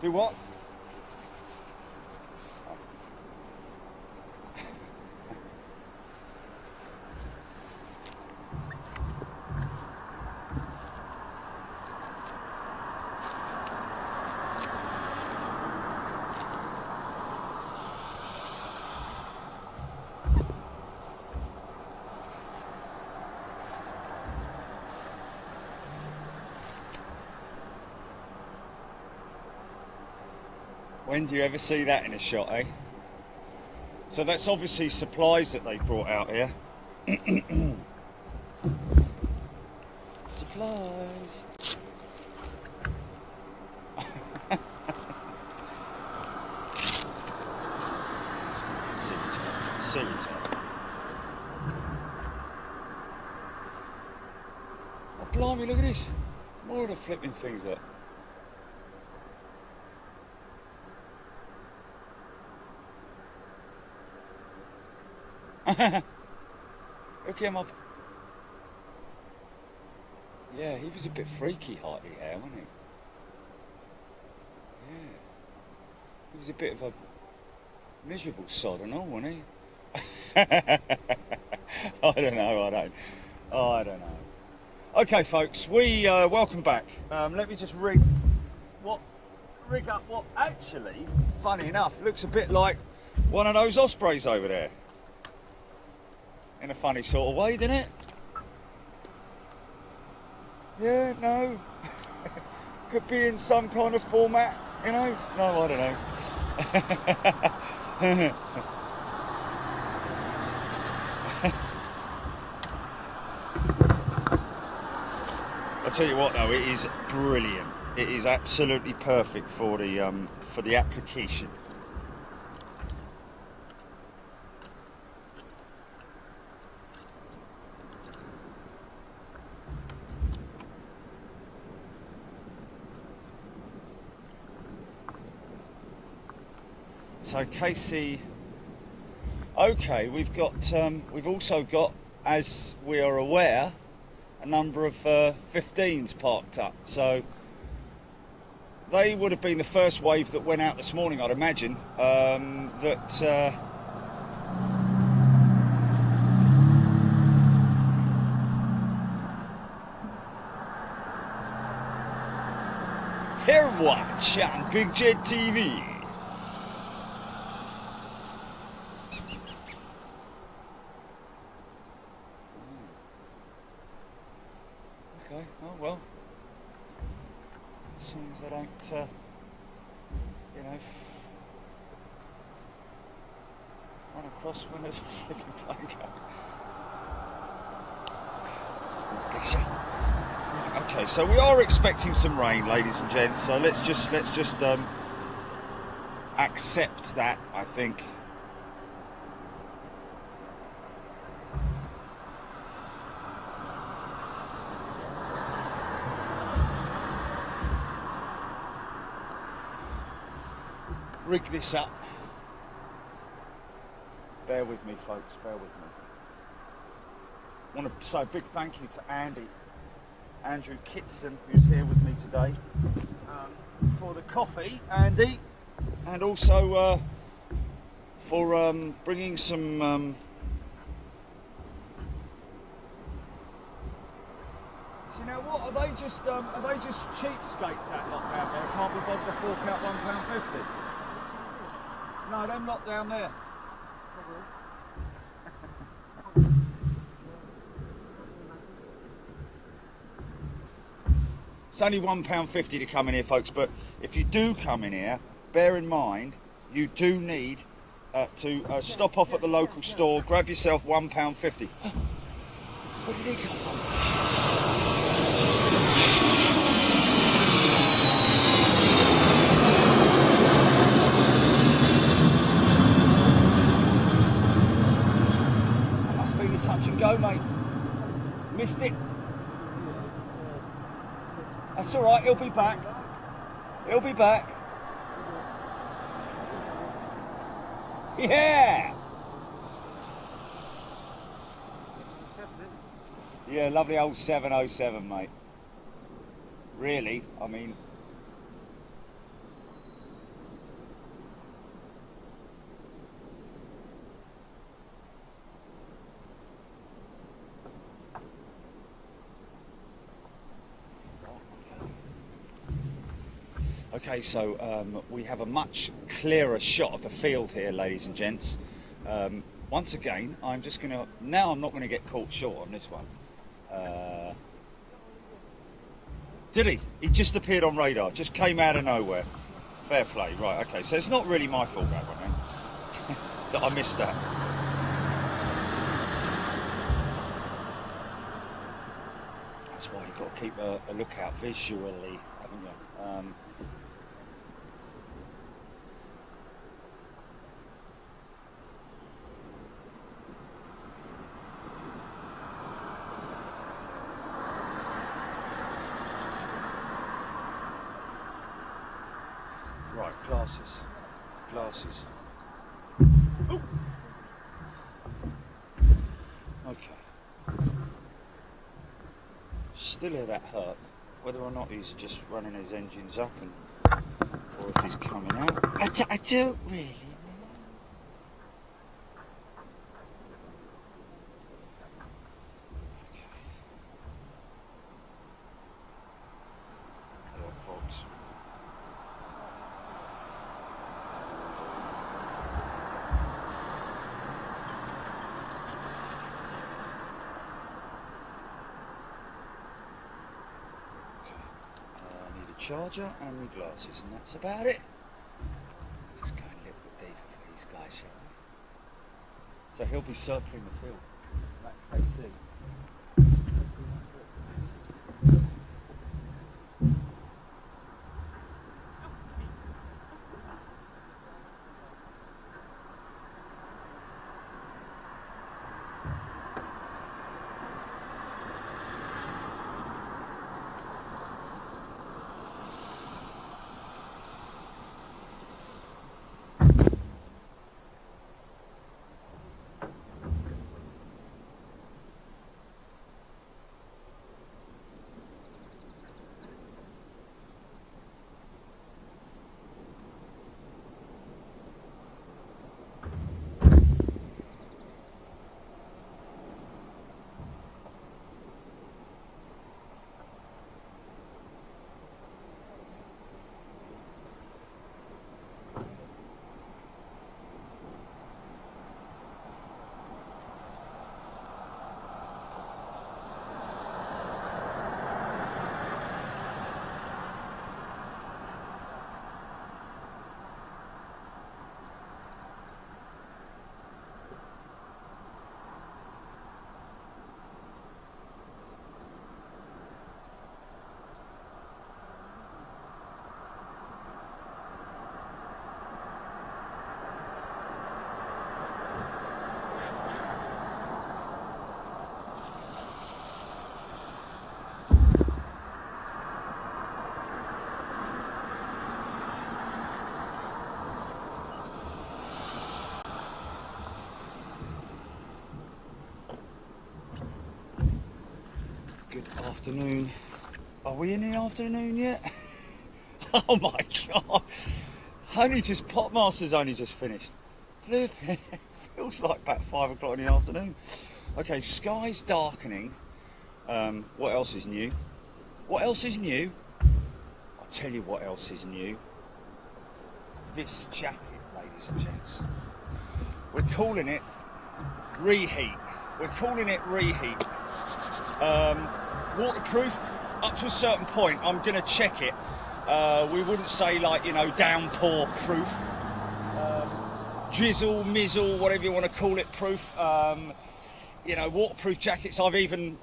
Do what? When do you ever see that in a shot, eh? So that's obviously supplies that they brought out here. Supplies. Silly job. Oh, blimey, look at this. More of the flipping things there. Hook him up. Yeah, he was a bit freaky, Hartley Hare, wasn't he? Yeah. He was a bit of a miserable sod and all, wasn't he? I don't know. Okay, folks, we welcome back. Let me just rig up what actually, funny enough, looks a bit like one of those ospreys over there. In a funny sort of way, didn't it? Yeah, no. Could be in some kind of format, you know? No, I don't know. I'll tell you what though, it is brilliant. It is absolutely perfect for the application. So Casey, okay, we've also got, as we are aware, a number of 15s parked up. So they would have been the first wave that went out this morning, I'd imagine. Here watch on Big Jet TV. Okay, oh well. As soon as I don't, you know, run across when there's a flipping plane going. Okay, so we are expecting some rain, ladies and gents. So let's just accept that, I think. Rig this up. Bear with me, folks, bear with me. I want to say a big thank you to Andrew Kitson, who's here with me today, for the coffee, Andy, and also for bringing some so now what, are they just cheapskates that lot down there? Can't be bothered to fork out £1.50? No, them lot down there. It's only £1.50 to come in here, folks, but if you do come in here, bear in mind, you do need to stop off at the local store, grab yourself £1.50. Where did he come from? Touch and go, mate. Missed it. That's all right, he'll be back. He'll be back. Yeah. Yeah, lovely old 707, mate. Really, I mean, Okay, so we have a much clearer shot of the field here, ladies and gents. Once again, I'm just going to... Now I'm not going to get caught short on this one. Did he? He just appeared on radar, just came out of nowhere. Fair play, right, okay. So it's not really my fault, that one, then, that I missed that. That's why you've got to keep a lookout visually, haven't you? Right, glasses. Ooh. Okay. Still hear that hurt. Whether or not he's just running his engines up, or if he's coming out, I don't really know. Charger and my glasses, and that's about it. Just go a little bit deeper for these guys, shall we? So he'll be circling the field. Let's see. Good afternoon. Are we in the afternoon yet? Oh my god. Potmaster's only just finished. Flipping. Feels like about 5 o'clock in the afternoon. Okay, sky's darkening. What else is new? What else is new? I'll tell you what else is new. This jacket, ladies and gents. We're calling it Reheat. Waterproof up to a certain point. I'm going to check it. We wouldn't say like, downpour proof. Drizzle, mizzle, whatever you want to call it, proof. Waterproof jackets. I've even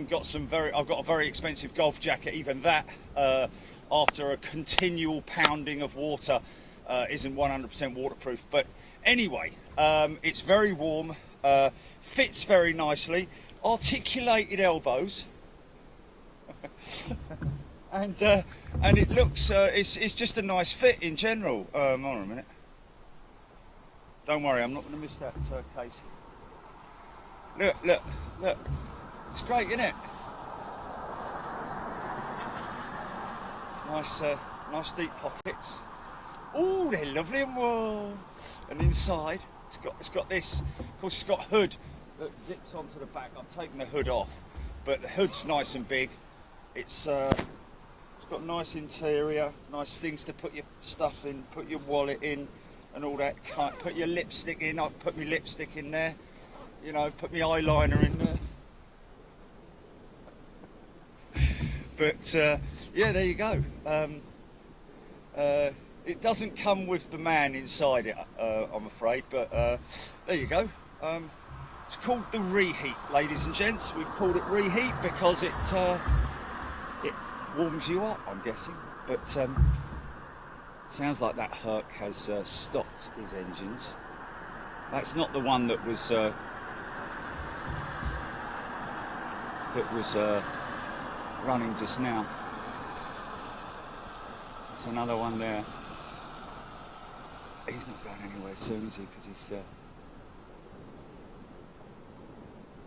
got I've got a very expensive golf jacket. Even that, after a continual pounding of water, isn't 100% waterproof. But anyway, it's very warm. Fits very nicely. Articulated elbows. and it looks it's just a nice fit in general. Hold on a minute. Don't worry, I'm not going to miss that case. Look, it's great, isn't it? Nice deep pockets. Oh, they're lovely. Whoa. And inside it's got this, of course it's got a hood that zips onto the back. I've taken the hood off, but the hood's nice and big. It's got a nice interior, nice things to put your stuff in, put your wallet in, and all that. Put your lipstick in. I put my lipstick in there. You know, put my eyeliner in there. But yeah, there you go. It doesn't come with the man inside it, I'm afraid. But there you go. It's called the Reheat, ladies and gents. We've called it Reheat because it warms you up, I'm guessing. But sounds like that Herc has stopped his engines. That's not the one that was running just now. There's another one there. He's not going anywhere soon, is he? Because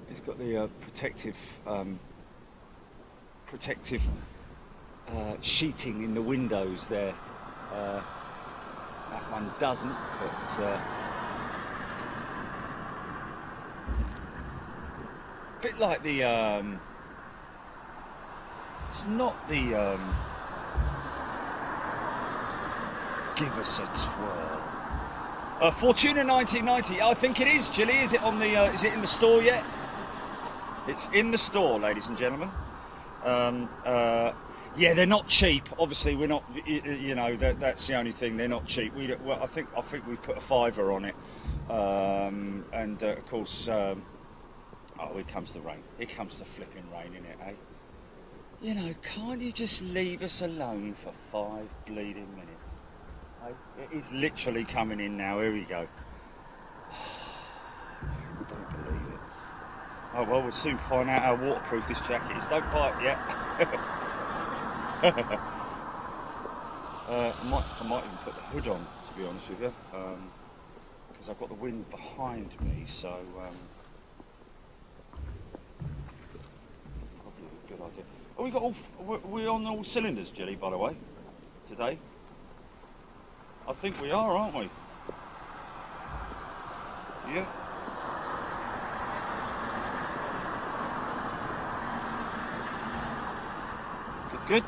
he's got the protective sheeting in the windows there. That one doesn't, but a bit like the it's not the give us a twirl. Fortuna 1990. I think it is, Jilly. Is it on the? Is it in the store yet? It's in the store, ladies and gentlemen. Yeah, they're not cheap. Obviously, we're not. You know, that's the only thing. They're not cheap. Well, I think we put a £5 on it, and of course, oh, here comes the rain. Here comes the flipping rain, innit, eh? You know, can't you just leave us alone for 5 bleeding minutes? It is literally coming in now. Here we go. I don't believe it. Oh well, we'll soon find out how waterproof this jacket is. Don't buy it yet. I might even put the hood on, to be honest with you, because I've got the wind behind me. So probably a good idea. Oh, we got all. We're on all cylinders, Jilly. By the way, today. I think we are, aren't we? Yeah. Good.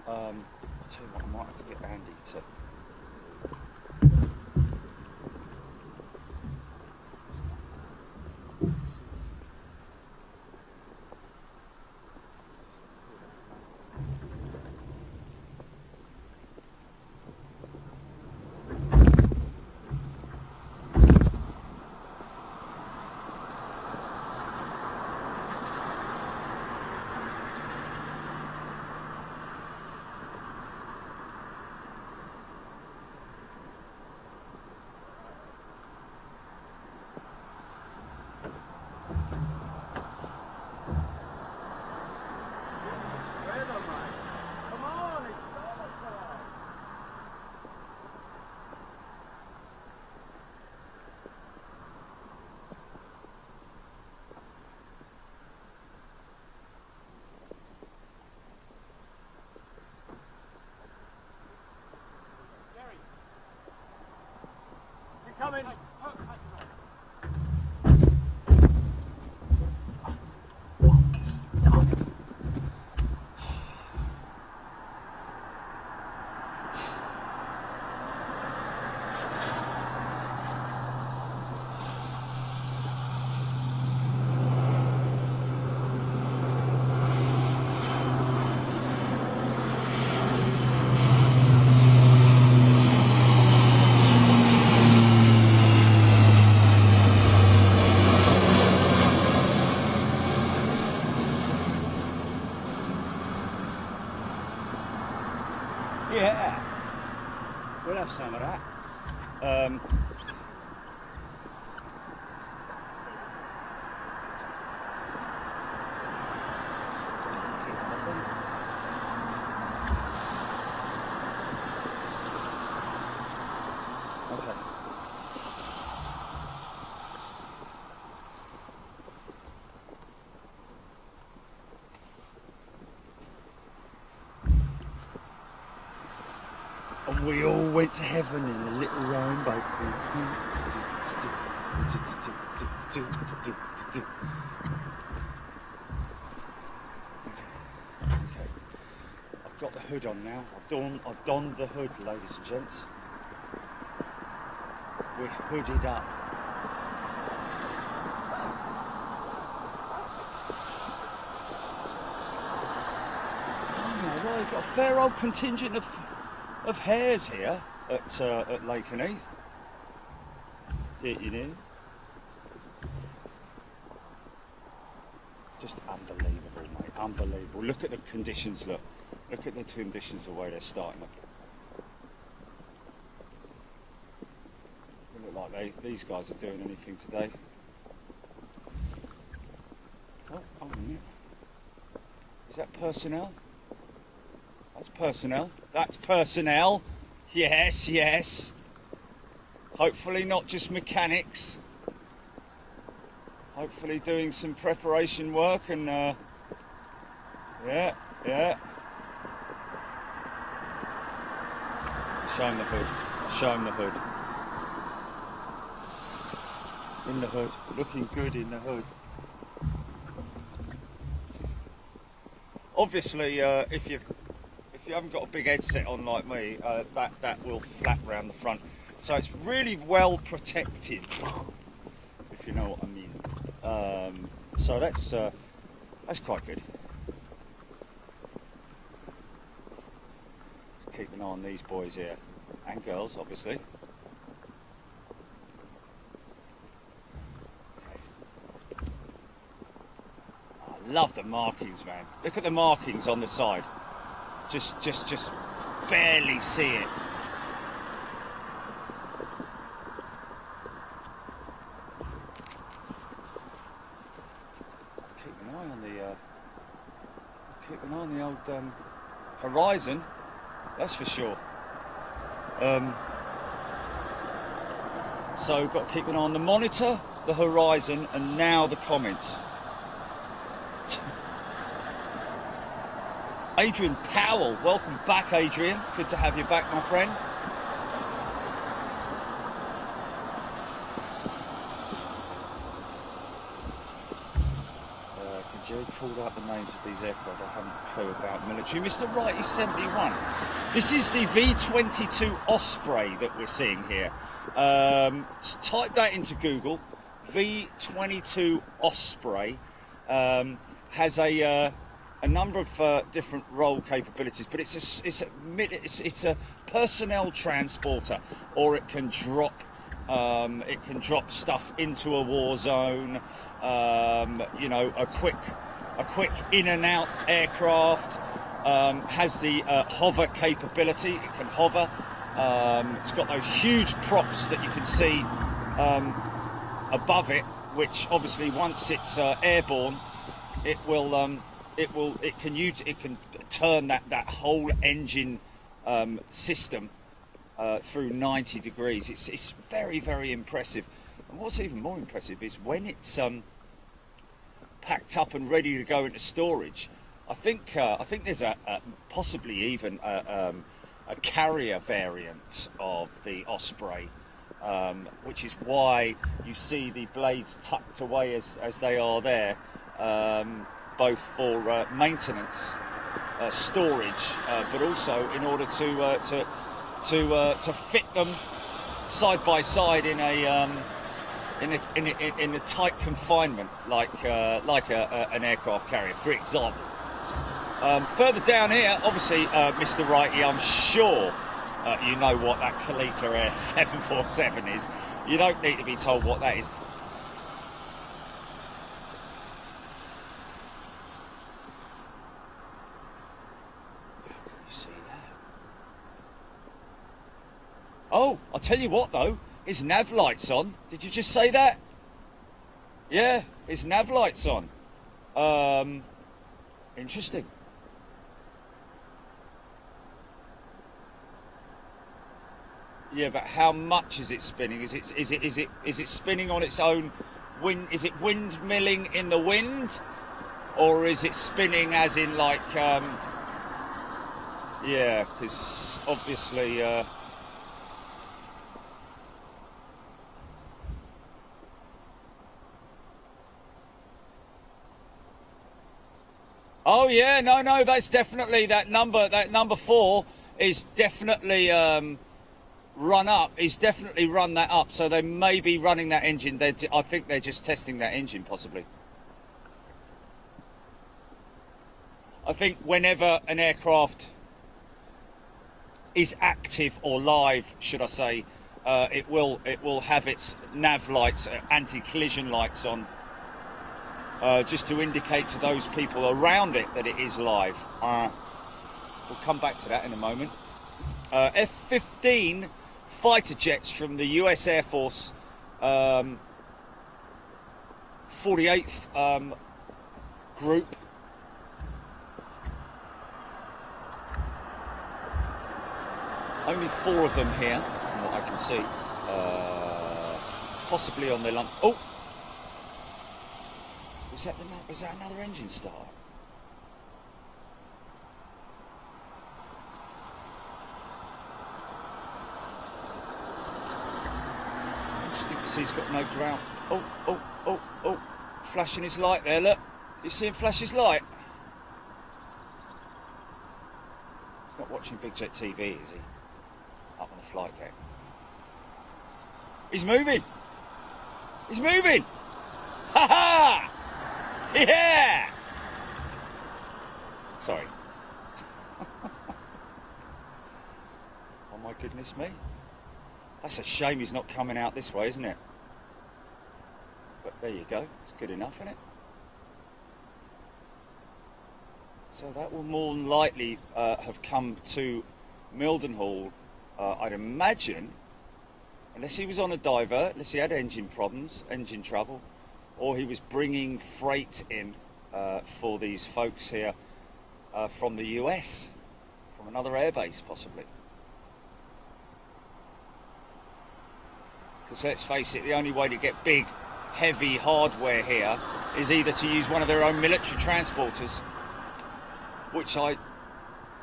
I'll tell you what, I might have to get Andy to. Coming. Yeah, we'll have some of that. Okay. And we all went to heaven in a little rainbow. hood on now. I've donned the hood, ladies and gents. We're hooded up. Oh, well, we've got a fair old contingent of hares here at Lake and Heath. Did you know? Just unbelievable, mate. Unbelievable. Look at the conditions. Look at the conditions. The way they're starting up. They look like these guys are doing anything today. Oh, hold on a minute. Is that personnel? That's personnel. That's personnel. Yes, yes. Hopefully not just mechanics. Hopefully doing some preparation work and yeah. Show him the hood. Show him the hood. In the hood. Looking good in the hood. Obviously, if you haven't got a big headset on like me, that will flap round the front. So it's really well protected, if you know what I mean. So that's quite good. Let's keep an eye on these boys here, and girls, obviously. I love the markings, man. Look at the markings on the side. Just barely see it. Keep an eye on the old horizon. That's for sure. So we've got to keep an eye on the monitor, the horizon, and now the comments. Adrian Powell, welcome back, Adrian. Good to have you back, my friend. Joe called out the names of these aircraft. I haven't a clue about military. Mr. Wright is 71. This is the V-22 Osprey that we're seeing here. Type that into Google. V-22 Osprey has a number of different role capabilities, but it's a personnel transporter, or it can drop stuff into a war zone. You know, a quick in and out aircraft. Has the hover capability. It can hover. It's got those huge props that you can see above it, which obviously once it's airborne, it can turn that whole engine system through 90 degrees. It's very, very impressive. And what's even more impressive is when it's packed up and ready to go into storage. I think there's possibly even a carrier variant of the Osprey, which is why you see the blades tucked away as they are there, both for maintenance, storage, but also in order to fit them side by side in a tight confinement, like an aircraft carrier, for example. Further down here, obviously, Mr. Righty, I'm sure you know what that Kalita Air 747 is. You don't need to be told what that is. Oh, I'll tell you what though, his nav light's on. Did you just say that? Yeah, his nav light's on. Interesting. Yeah, but how much is it spinning? Is it spinning on its own wind? Is it windmilling in the wind, or is it spinning as in like? Yeah, because obviously. Oh yeah, no, that's definitely that number. That number 4 is definitely run up. He's definitely run that up. So they may be running that engine. I think they're just testing that engine, possibly. I think whenever an aircraft is active or live, should I say, it will have its nav lights, anti-collision lights on, just to indicate to those people around it that it is live. We'll come back to that in a moment. F-15 fighter jets from the US Air Force, 48th group. Only 4 of them here, from what I can see. Possibly on their lunch. Oh! Was that another engine start? He's got no ground. Oh! Flashing his light there, look. You see him flash his light? He's not watching Big Jet TV, is he? Up on the flight deck. He's moving! He's moving! Ha ha! Yeah! Sorry. Oh my goodness me. That's a shame he's not coming out this way, isn't it? But there you go. It's good enough, isn't it? So that will more than likely have come to Mildenhall, I'd imagine, unless he was on a divert, unless he had engine problems, engine trouble, or he was bringing freight in for these folks here from the US, from another airbase possibly. Because let's face it, the only way to get big, heavy hardware here is either to use one of their own military transporters, which I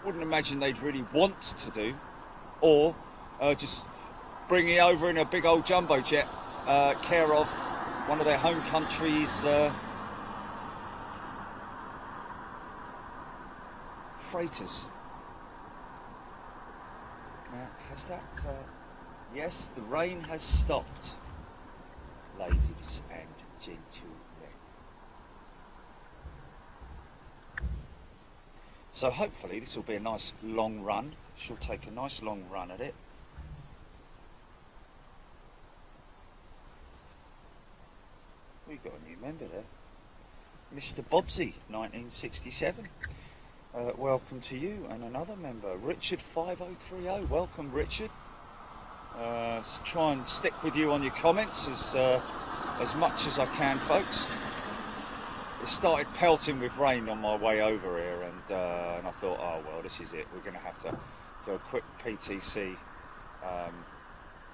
wouldn't imagine they'd really want to do, or just bring it over in a big old jumbo jet, care of one of their home countries' freighters. Now, has that... yes, the rain has stopped, ladies and gentlemen. So hopefully this will be a nice long run. She'll take a nice long run at it. We've got a new member there. Mr. Bobsy, 1967. Welcome to you. And another member, Richard 5030. Welcome, Richard. Try and stick with you on your comments as much as I can, folks. It started pelting with rain on my way over here, and I thought, oh well, this is it. We're going to have to do a quick PTC,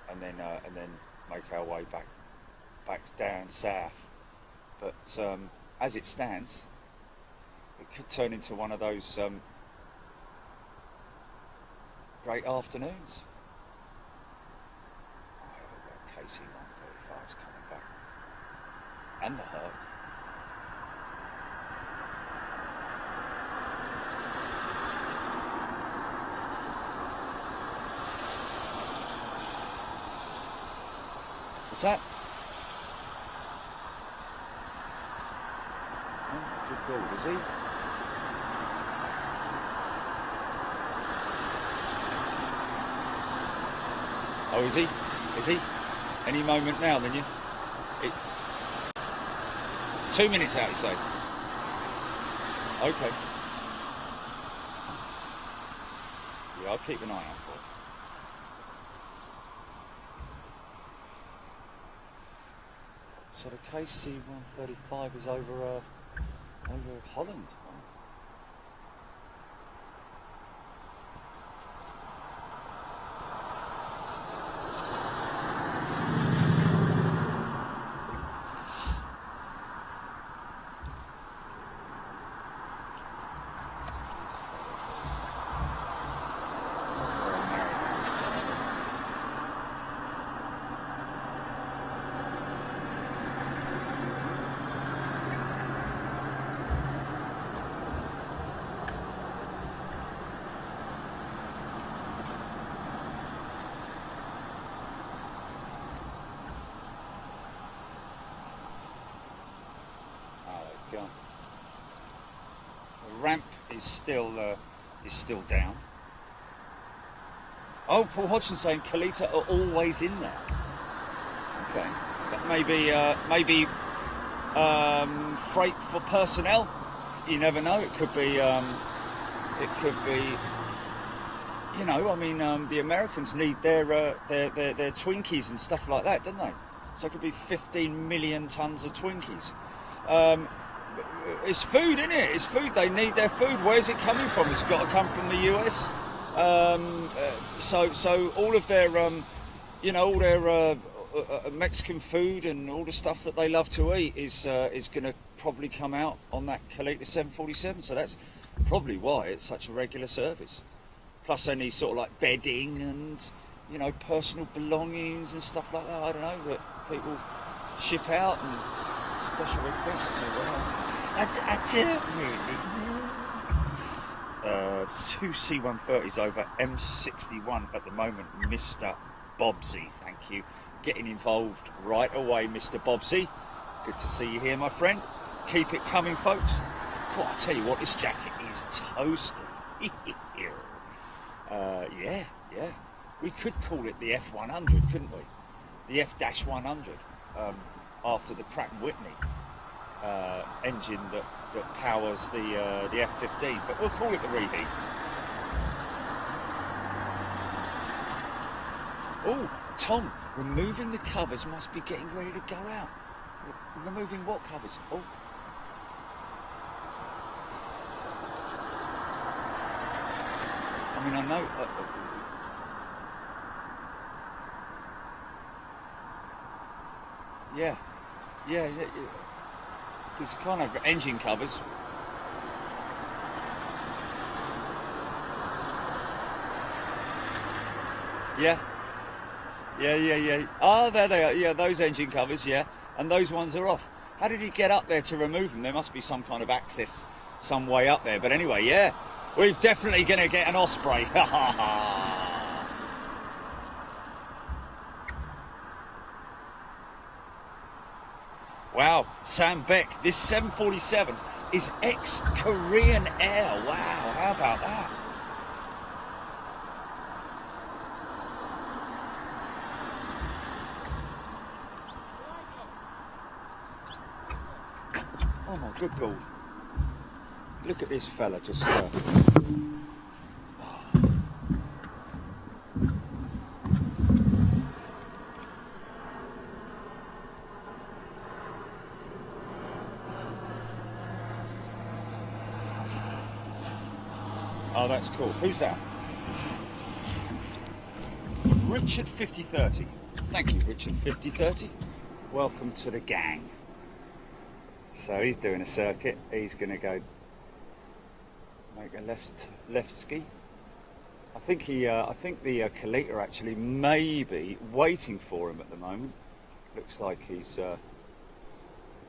and then make our way back down south. But as it stands, it could turn into one of those great afternoons. KC 135 is coming back, and the Herc. What's that? Oh, good ball, is he? Oh, is he? Is he? Any moment now, then you? 2 minutes out, you say? Okay. Yeah, I'll keep an eye out for it. So the KC 135 is over Holland. is still down. Oh, Paul Hodgson saying Kalita are always in there. Okay, but maybe freight for personnel. You never know. It could be. It could be. You know, I mean, the Americans need their Twinkies and stuff like that, don't they? So it could be 15 million tons of Twinkies. It's food, isn't it? It's food. They need their food. Where's it coming from? It's got to come from the US. So all of their, all their Mexican food and all the stuff that they love to eat is going to probably come out on that Kalita 747. So that's probably why it's such a regular service. Plus any sort of like bedding and, personal belongings and stuff like that. I don't know, that people ship out and special requests or whatever. I don't really. 2 C-130s over M61 at the moment, Mr. Bobsy. Thank you. Getting involved right away, Mr. Bobsy. Good to see you here, my friend. Keep it coming, folks. Well, I tell you what, this jacket is toasty. Yeah. We could call it the F100, couldn't we? The F-100, after the Pratt & Whitney engine that powers the F-15, but we'll call it the reheat. Oh, Tom, removing the covers must be getting ready to go out. Removing what covers? Oh. I mean, I know. Yeah. Because you can't have engine covers. Yeah. Oh, there they are. Yeah, those engine covers. Yeah, and those ones are off. How did he get up there to remove them? There must be some kind of access, some way up there. But anyway, yeah, we're definitely going to get an Osprey. Wow, Sam Beck, this 747 is ex-Korean Air. Wow, how about that? Oh my good God. Look at this fella just Oh, that's cool. Who's that? Richard 5030. Thank you, Richard 5030. Welcome to the gang. So he's doing a circuit. He's going to go make a left ski. I think the Kalita actually may be waiting for him at the moment. Looks like he's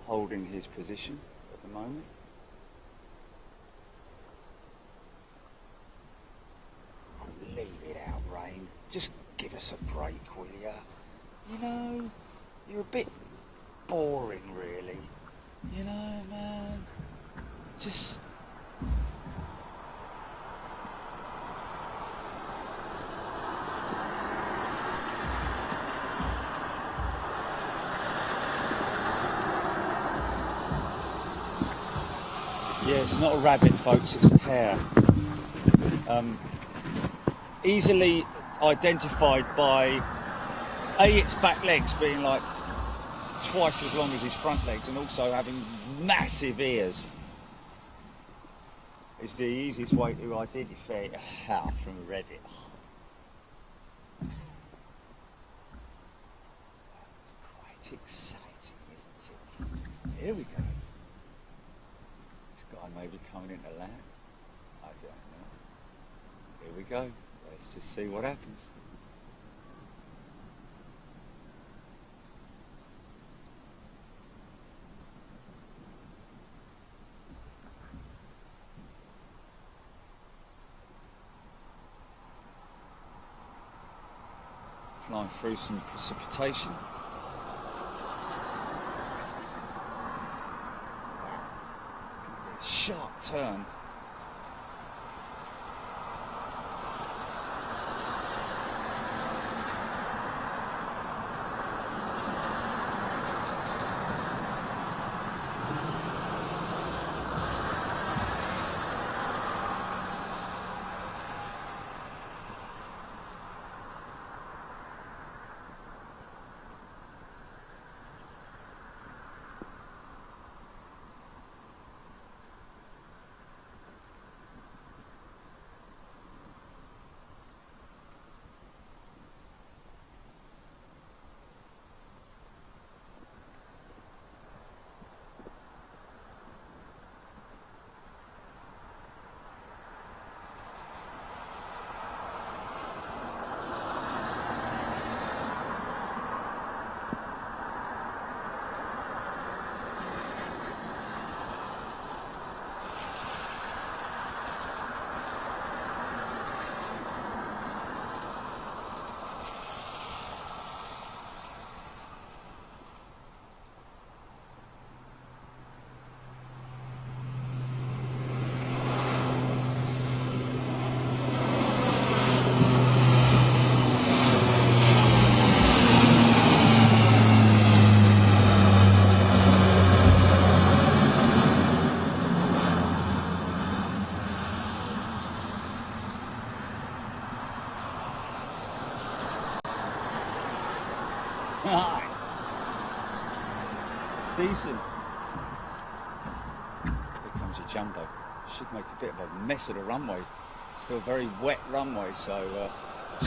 holding his position at the moment. Leave it out, Rain. Just give us a break, will ya? You know, you're a bit boring, really. You know, man. Just... Yeah, it's not a rabbit, folks, it's a hare. Easily identified by its back legs being like twice as long as his front legs, and also having massive ears. It's the easiest way to identify a hare from Reddit. Quite exciting, isn't it? Here we go. This guy may be coming into land. I don't know. Here we go. Let's just see what happens. Flying through some precipitation. Sharp turn. Nice. Decent. Here comes your jumbo. Should make a bit of a mess of the runway. Still a very wet runway, so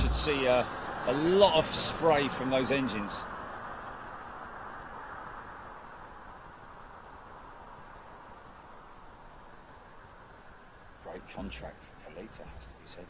should see a lot of spray from those engines. Great contract for Kalita, has to be said.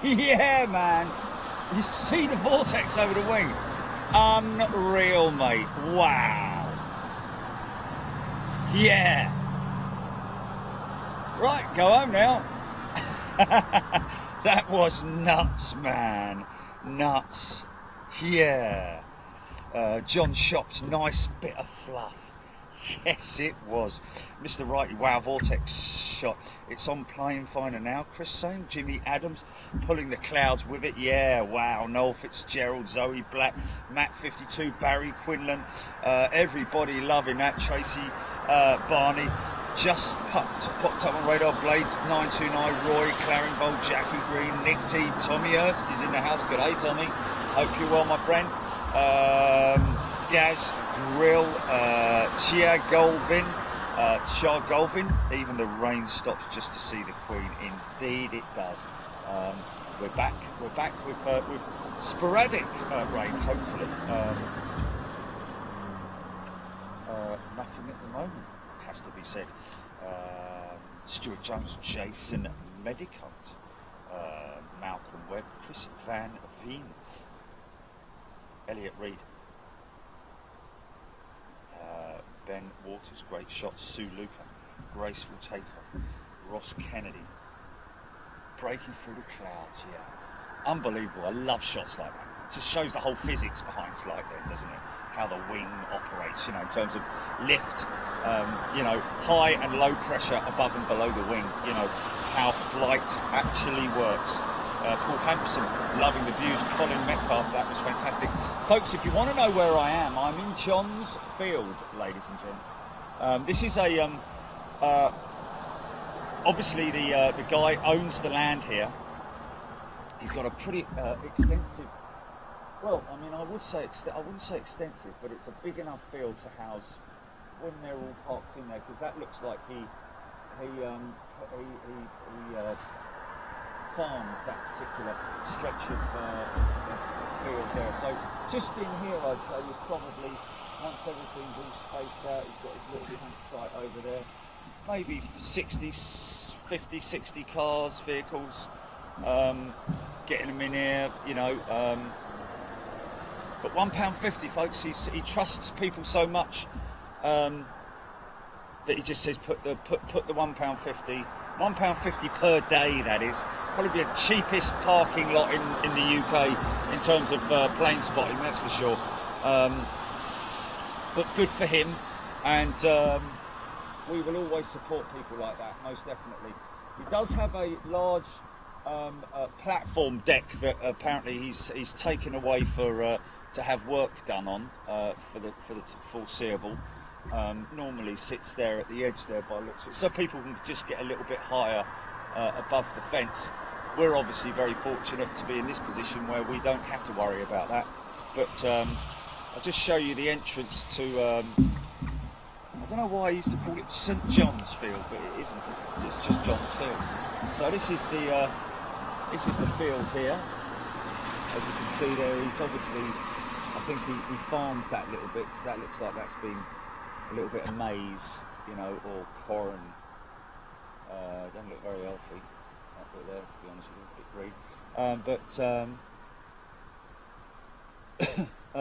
Yeah, man. You see the vortex over the wing? Unreal, mate. Wow. Yeah. Right, go home now. That was nuts, man. Nuts. Yeah. John Shop's nice bit of fluff. Yes, it was. Mr. Righty, wow, vortex shot. It's on plane finder now. Chris saying, Jimmy Adams pulling the clouds with it. Yeah, wow. Noel Fitzgerald, Zoe Black, Matt 52, Barry Quinlan. Everybody loving that. Tracy Barney just popped up on radar. Blade 929, Roy, Claringbold, Jackie Green, Nick T, Tommy Ernst is in the house. Good day, Tommy. Hope you're well, my friend. Gaz Grill, Chia Golvin, even the rain stops just to see the Queen. Indeed it does. We're back with sporadic rain, hopefully. Nothing at the moment, has to be said. Stuart Jones, Jason Medicott, Malcolm Webb, Chris Van Veen, Elliot Reid, Ben Waters, great shot, Sue Luca, graceful takeoff, Ross Kennedy, breaking through the clouds, yeah. Unbelievable, I love shots like that. Just shows the whole physics behind flight then, doesn't it? How the wing operates, in terms of lift, high and low pressure above and below the wing, how flight actually works. Paul Hampson, loving the views. Colin Metcalf, that was fantastic. Folks, if you want to know where I am, I'm in John's Field, ladies and gents. This is a, obviously the guy owns the land here. He's got a pretty extensive, well, I mean, I wouldn't say extensive, but it's a big enough field to house when they're all parked in there, because that looks like he farms that particular stretch of field there. So just in here, I'd say is probably, once everything's all spaced out, he's got his little campsite over there, maybe 50, 60 cars, vehicles. getting them in here, you know. But £1.50, folks. He trusts people so much that he just says put the £1.50, £1.50 per day. That is probably the cheapest parking lot in the UK in terms of plane spotting. That's for sure. But good for him, and we will always support people like that, most definitely. He does have a large platform deck that apparently he's taken away for to have work done on for the foreseeable. Normally sits there at the edge there by looks of it, so people can just get a little bit higher above the fence. We're obviously very fortunate to be in this position where we don't have to worry about that. But I'll just show you the entrance to. I don't know why I used to call it St John's Field, but it isn't. It's just John's Field. So this is the field here. As you can see there, he's obviously, I think he farms that little bit, because that looks like that's been a little bit of maize, you know, or corn. Doesn't look very healthy that bit there, to be honest with you, a bit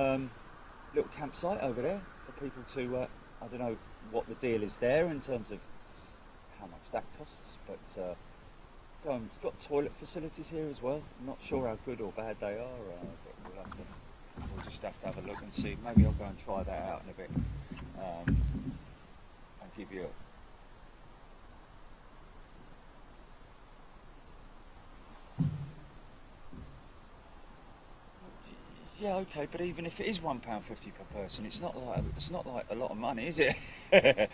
green. Little campsite over there for people to, I don't know what the deal is there in terms of how much that costs, but it's got toilet facilities here as well. I'm not sure how good or bad they are, but we'll just have to have a look and see. Maybe I'll go and try that out in a bit. I'll give you yeah, okay, but even if it is £1.50 per person, it's not like a lot of money, is it? Yeah,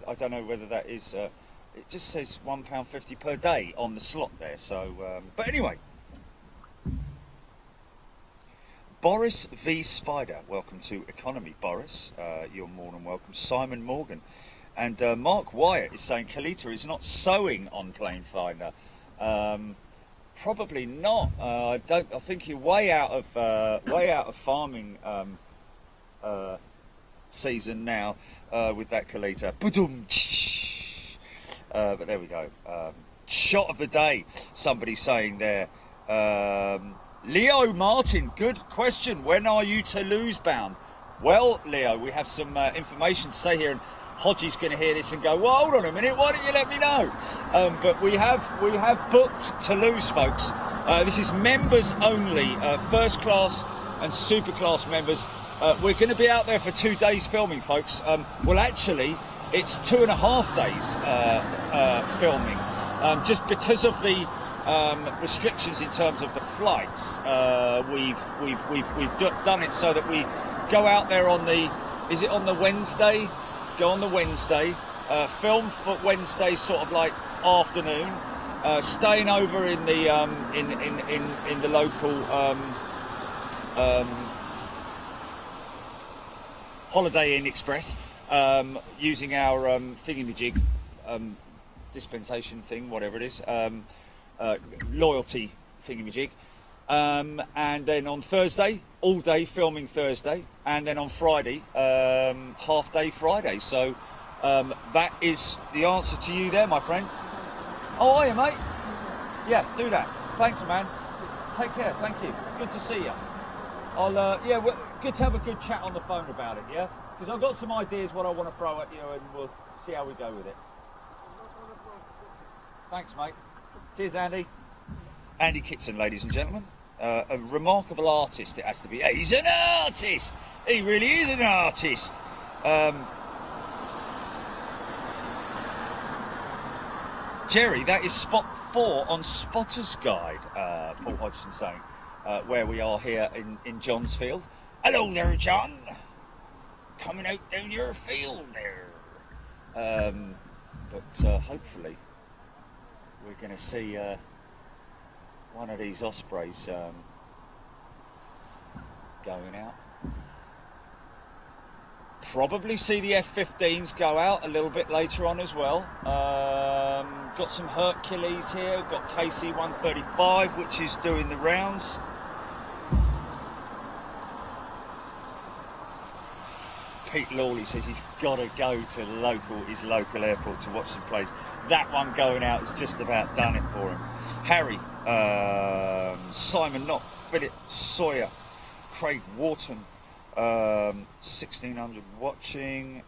I don't know whether that is. It just says £1.50 per day on the slot there. So, but anyway, Boris V Spider, welcome to Economy, Boris. You're more than welcome. Simon Morgan, and Mark Wyatt is saying Kalita is not sewing on Plane Finder. Probably not. I think you're way out of farming season now with that Kalita. But there we go. Shot of the day. Somebody saying there. Leo Martin, good question. When are you Toulouse bound? Well, Leo, we have some information to say here, and Hodgie's going to hear this and go, well, hold on a minute, why didn't you let me know? But we have booked Toulouse, folks. This is members only, first class and super class members. We're going to be out there for 2 days filming, folks. Well, actually, it's 2.5 days filming, just because of the restrictions in terms of the flights. We've done it so that we go out there on the Wednesday? Go on the Wednesday, film for Wednesday, sort of like afternoon, staying over in the in the local Holiday Inn Express, using our thingamajig dispensation thing, whatever it is, loyalty thingamajig. And then on Thursday, all day filming Thursday, and then on Friday, half day Friday. So that is the answer to you there, my friend. Oh, are you, mate? Yeah, do that. Thanks, man. Take care. Thank you. Good to see you. Yeah, good to have a good chat on the phone about it, yeah? Because I've got some ideas what I want to throw at you, and we'll see how we go with it. Thanks, mate. Cheers, Andy. Andy Kitson, ladies and gentlemen. A remarkable artist, it has to be. He's an artist! He really is an artist! Jerry, that is spot 4 on Spotter's Guide, Paul Hodgson saying, where we are here in John's Field. Hello there, John! Coming out down your field there. But hopefully we're going to see one of these ospreys going out. Probably see the F-15s go out a little bit later on as well. Got some Hercules here, got KC-135 which is doing the rounds. Pete Lawley says he's got to go to his local airport to watch some plays. that one going out has just about done it for him. Harry, Simon Knock, Philip Sawyer, Craig Wharton, 1600 watching.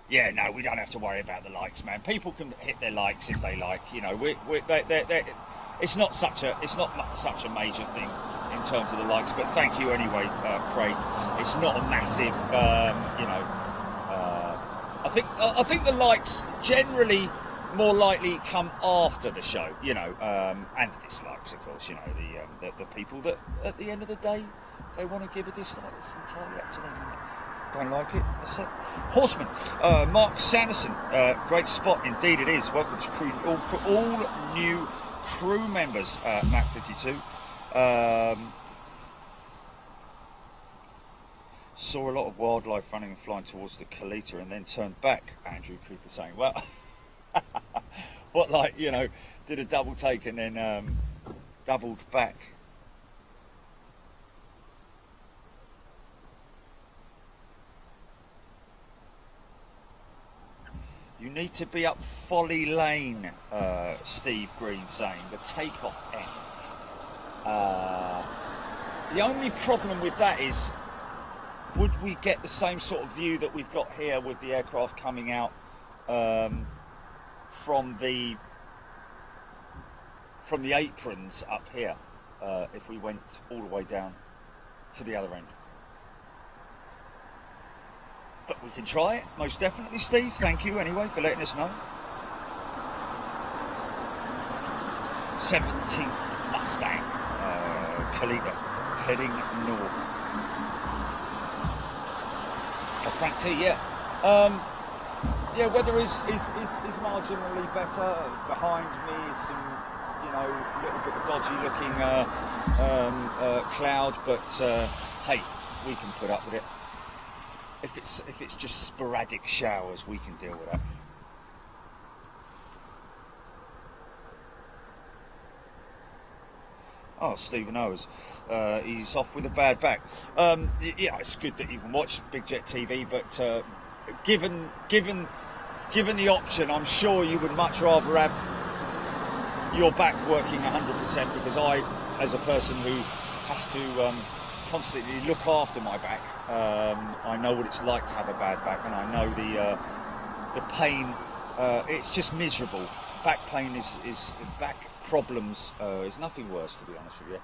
Yeah, no, we don't have to worry about the likes, man. People can hit their likes if they like. You know, it's not such a major thing in terms of the likes. But thank you anyway, Craig. It's not a massive, you know. I think the likes generally more likely come after the show, you know, and the dislikes, of course. You know, the people that at the end of the day they want to give a dislike. It's entirely up to them. Don't like it, that's it. Horseman, Mark Sanderson, great spot indeed it is. Welcome to crew, all new crew members, Mac 52. Saw a lot of wildlife running and flying towards the Kalita and then turned back, Andrew Cooper saying, well, what, like, you know, did a double take and then doubled back. You need to be up Folly Lane, Steve Green saying, the takeoff end. The only problem with that is, would we get the same sort of view that we've got here with the aircraft coming out from the aprons up here, if we went all the way down to the other end? But we can try it, most definitely, Steve. Thank you anyway for letting us know. 17th Mustang, Kalita, heading north. Frank T, yeah. Yeah, weather is marginally better. Behind me is some, you know, little bit of dodgy looking cloud, but hey, we can put up with it. If it's just sporadic showers, we can deal with that. Oh, Stephen Owers, he's off with a bad back. Yeah, it's good that you can watch Big Jet TV, but given the option, I'm sure you would much rather have your back working 100%, because I, as a person who has to constantly look after my back, I know what it's like to have a bad back, and I know the pain. It's just miserable. Back pain is back problems is nothing worse, to be honest with you,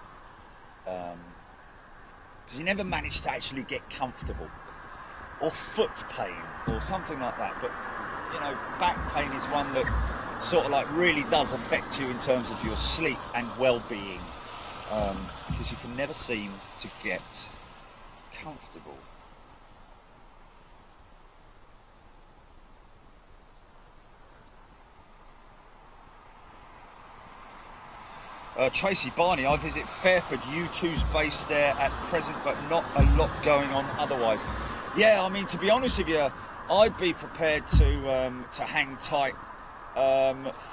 because you never manage to actually get comfortable, or foot pain or something like that. But you know, back pain is one that sort of like really does affect you in terms of your sleep and well-being, because you can never seem to get comfortable. Tracy Barney, I visit Fairford. U2's based there at present, but not a lot going on otherwise. Yeah, I mean, to be honest with you, I'd be prepared to hang tight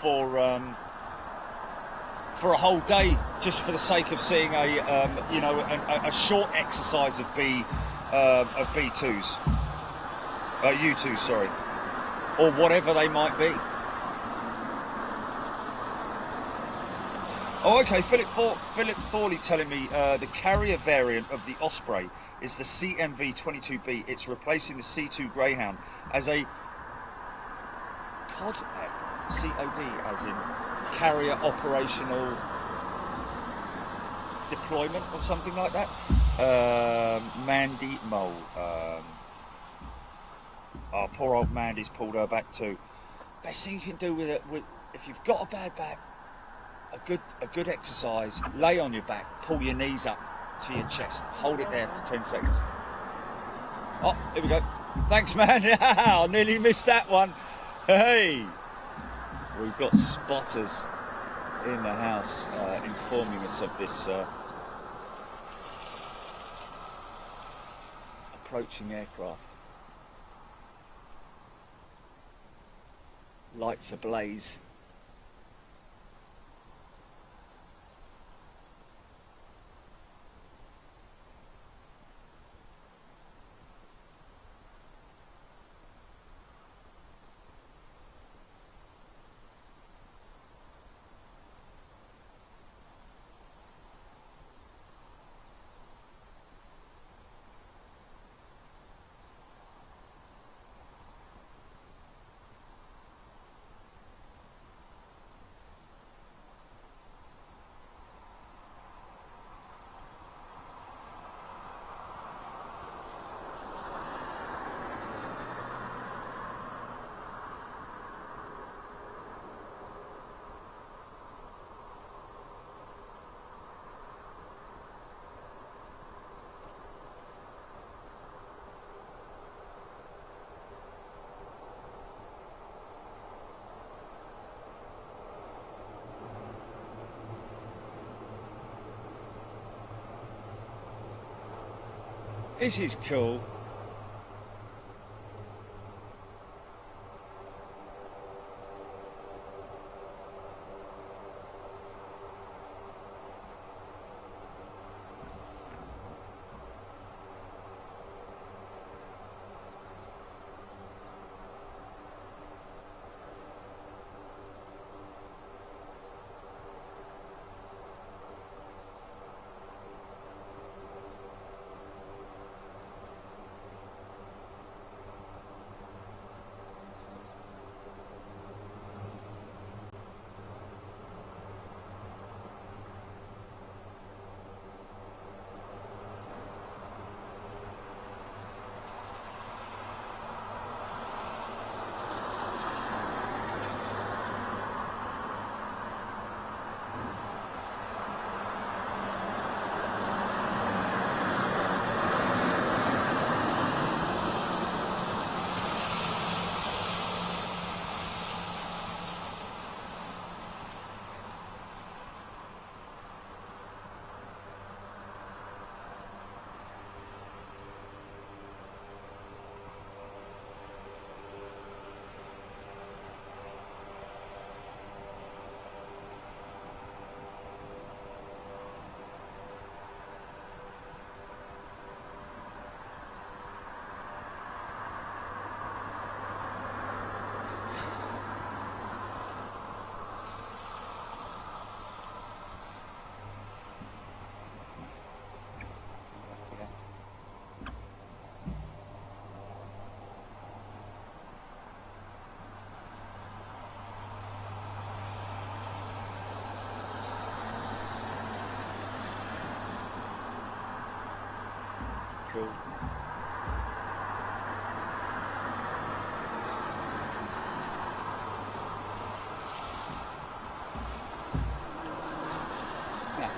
for a whole day, just for the sake of seeing a short exercise of B2s, U2s, sorry, or whatever they might be. Oh, okay. Philip Thorley telling me the carrier variant of the Osprey is the CMV-22B. It's replacing the C2 Greyhound as a COD, COD, as in carrier operational deployment or something like that. Mandy Mole. Oh, poor old Mandy's pulled her back too. Best thing you can do with it, if you've got a bad back, a good exercise, lay on your back, pull your knees up to your chest, hold it there for 10 seconds. Oh, here we go. Thanks, man. I nearly missed that one. Hey, we've got spotters in the house informing us of this approaching aircraft. Lights ablaze. This is cool. Cool. That,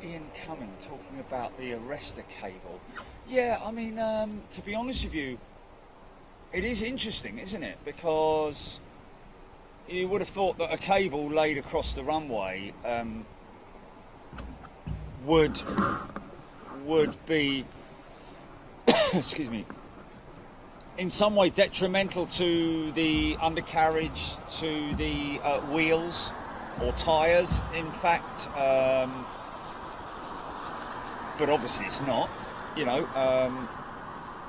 Ian Cumming talking about the arrestor cable. Yeah, I mean, to be honest with you, it is interesting, isn't it? Because you would have thought that a cable laid across the runway would be, excuse me, in some way detrimental to the undercarriage, to the wheels or tyres, in fact. But obviously it's not, you know,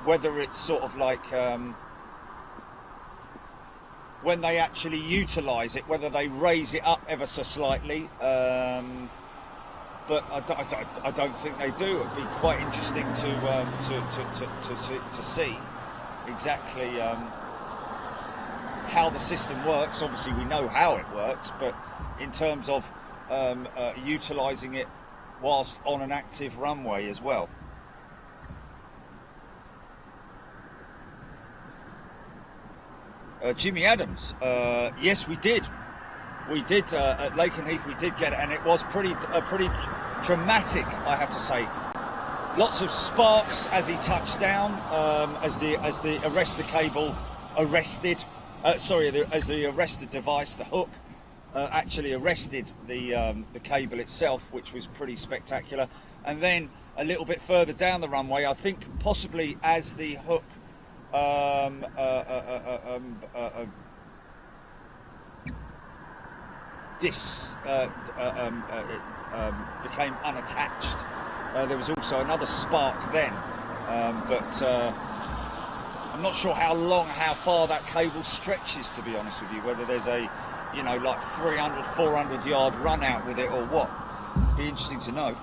whether it's sort of like when they actually utilise it, whether they raise it up ever so slightly, but I don't think they do. It'd be quite interesting to see exactly how the system works. Obviously we know how it works, but in terms of utilising it whilst on an active runway as well. Jimmy Adams, yes, we did at Lakenheath. We did get it, and it was pretty dramatic, I have to say. Lots of sparks as he touched down, as the arrestor cable arrested. As the arrestor device, the hook, actually arrested the cable itself, which was pretty spectacular. And then a little bit further down the runway, I think possibly as the hook became unattached, there was also another spark then, but I'm not sure how far that cable stretches, to be honest with you, whether there's a, like 300, 400 yard run out with it or what. Be interesting to know.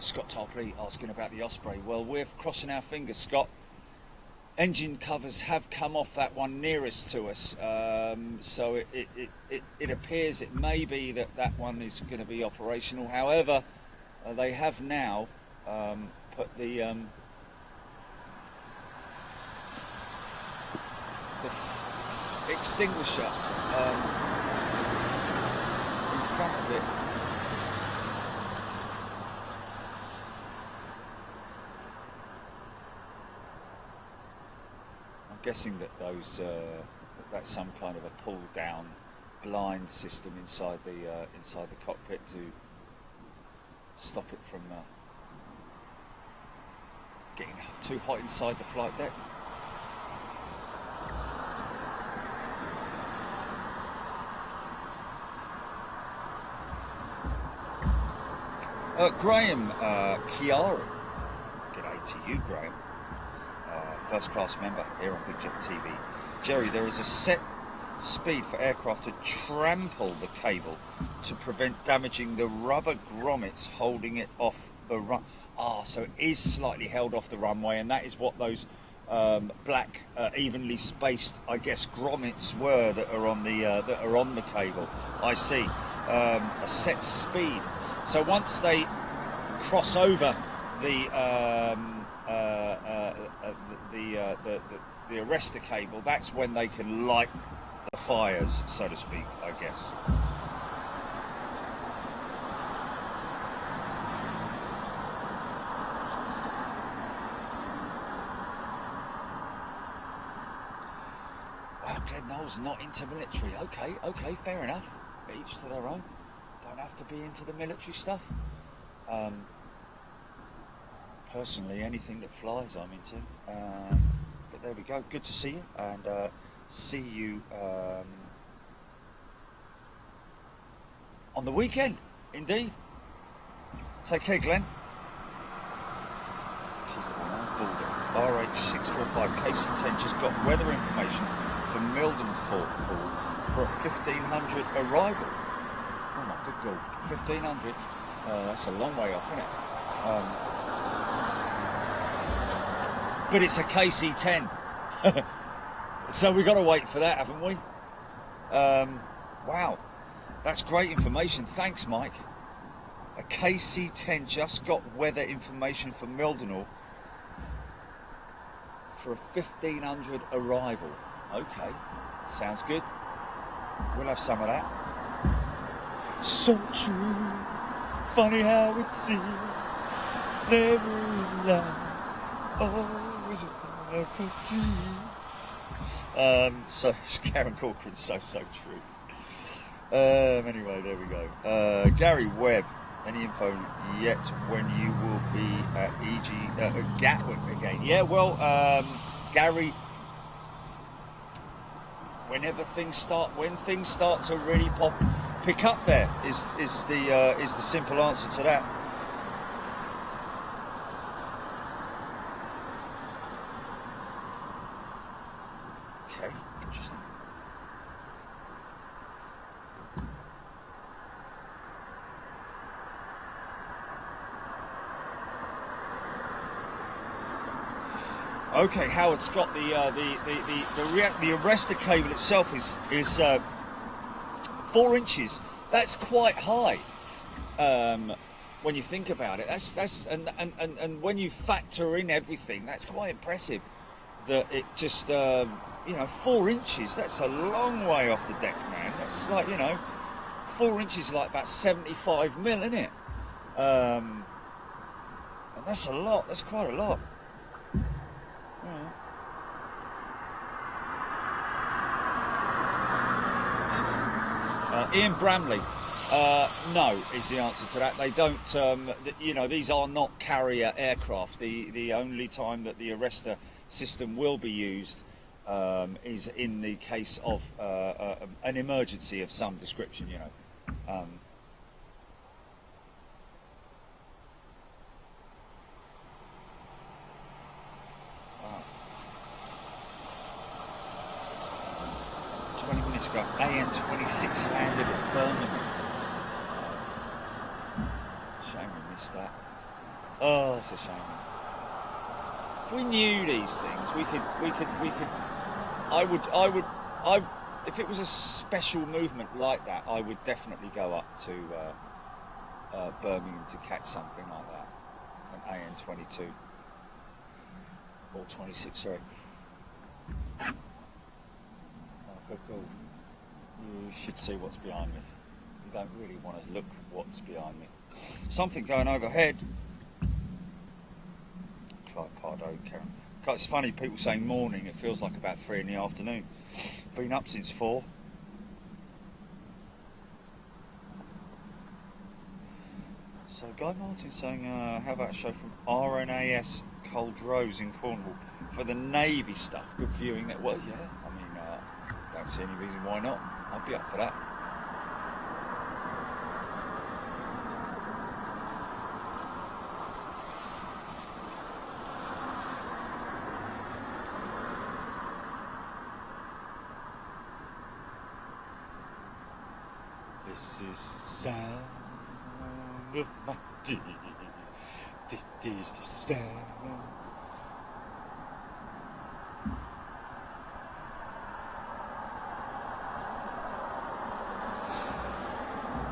Scott Tarpley asking about the Osprey. Well, we're crossing our fingers, Scott. Engine covers have come off that one nearest to us, so it appears it may be that one is going to be operational. However, they have now put the extinguisher in front of it. I'm guessing that that's some kind of a pull down blind system inside the cockpit to stop it from getting too hot inside the flight deck. Graham Chiari, g'day to you, Graham. First class member here on Big Jet TV. Jerry, there is a set speed for aircraft to trample the cable to prevent damaging the rubber grommets holding it off the run. So it is slightly held off the runway, and that is what those black, evenly spaced, I guess, grommets were that are on the cable. I see. A set speed. So once they cross over the arrestor cable, that's when they can light the fires, so to speak, I guess. Wow, Glenn Knowles not into military. Okay, fair enough. Each to their own. Don't have to be into the military stuff. Personally, anything that flies I'm into. But there we go. Good to see you, and see you on the weekend. Indeed. Take care, Glenn. RH645 KC10 just got weather information from Mildenthorpe Pool for a 1500 arrival. Oh my good God, 1500. That's a long way off, isn't it? But it's a KC10. So we've got to wait for that, haven't we? Wow, that's great information. Thanks, Mike. A KC10 just got weather information from Mildenthorpe for a 1500 arrival. Okay, sounds good. We'll have some of that. So true, funny how it seems, never in life, always a perfect dream. So Karen Corcoran, so true. Anyway, there we go. Gary Webb, any info yet when you will be at Gatwick again? Yeah, well, Gary, when things start to really pick up, there is the simple answer to that. Okay, interesting. Okay, Howard Scott, the arrestor cable itself is 4 inches. That's quite high when you think about it. That's and when you factor in everything, that's quite impressive. That it just 4 inches. That's a long way off the deck, man. That's like 4 inches is like about 75 mil, isn't it? And that's a lot. That's quite a lot. Ian Bramley, no is the answer to that. They don't, these are not carrier aircraft. The only time that the arrestor system will be used is in the case of an emergency of some description, ago, AN26 landed at Birmingham. Shame we missed that. Oh, it's a shame. If we knew these things, we could. If it was a special movement like that, I would definitely go up to Birmingham to catch something like that. An AN22 or 26, sorry. Oh, good call. You should see what's behind me. You don't really want to look what's behind me. Something going overhead. Clive Pardo, Karen. It's funny, people saying morning, it feels like about 3 in the afternoon. Been up since 4. So Guy Martin's saying, how about a show from RNAS Culdrose in Cornwall for the Navy stuff? Good viewing that. Well, yeah, I mean, don't see any reason why not. I'd be up for that. This is the sound of my deeds. This is the sound.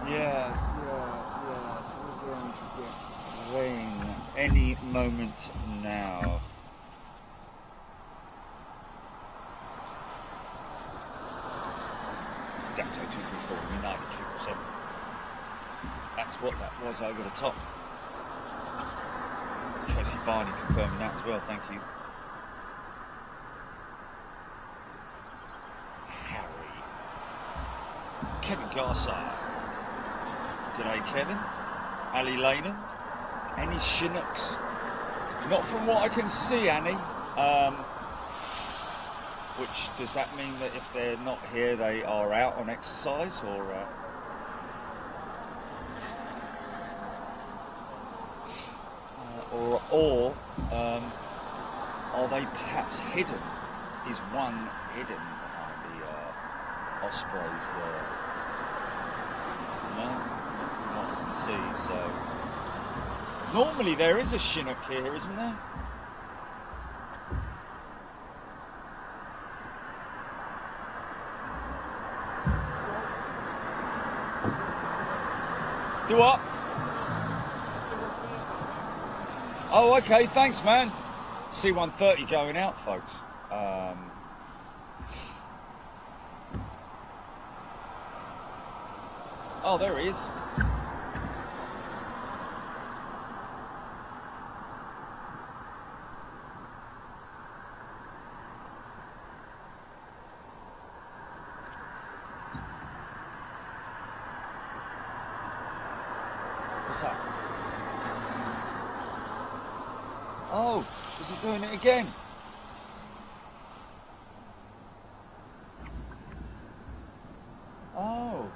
Yes. We're going to get rain any moment now. Dacto 234, United 777. That's what that was over the top. Tracy Barney confirming that as well, thank you. Harry. Kevin Garside. G'day Kevin. Ali Lanham. Any Chinooks? Not from what I can see, Annie. Which, does that mean that if they're not here, they are out on exercise, or are they perhaps hidden? Is one hidden behind the ospreys there? No, not can see. So normally there is a Chinook here, isn't there? Do what? Oh, okay, thanks, man. C-130 going out, folks. Oh, there he is. What's that? Oh, is he doing it again? Oh.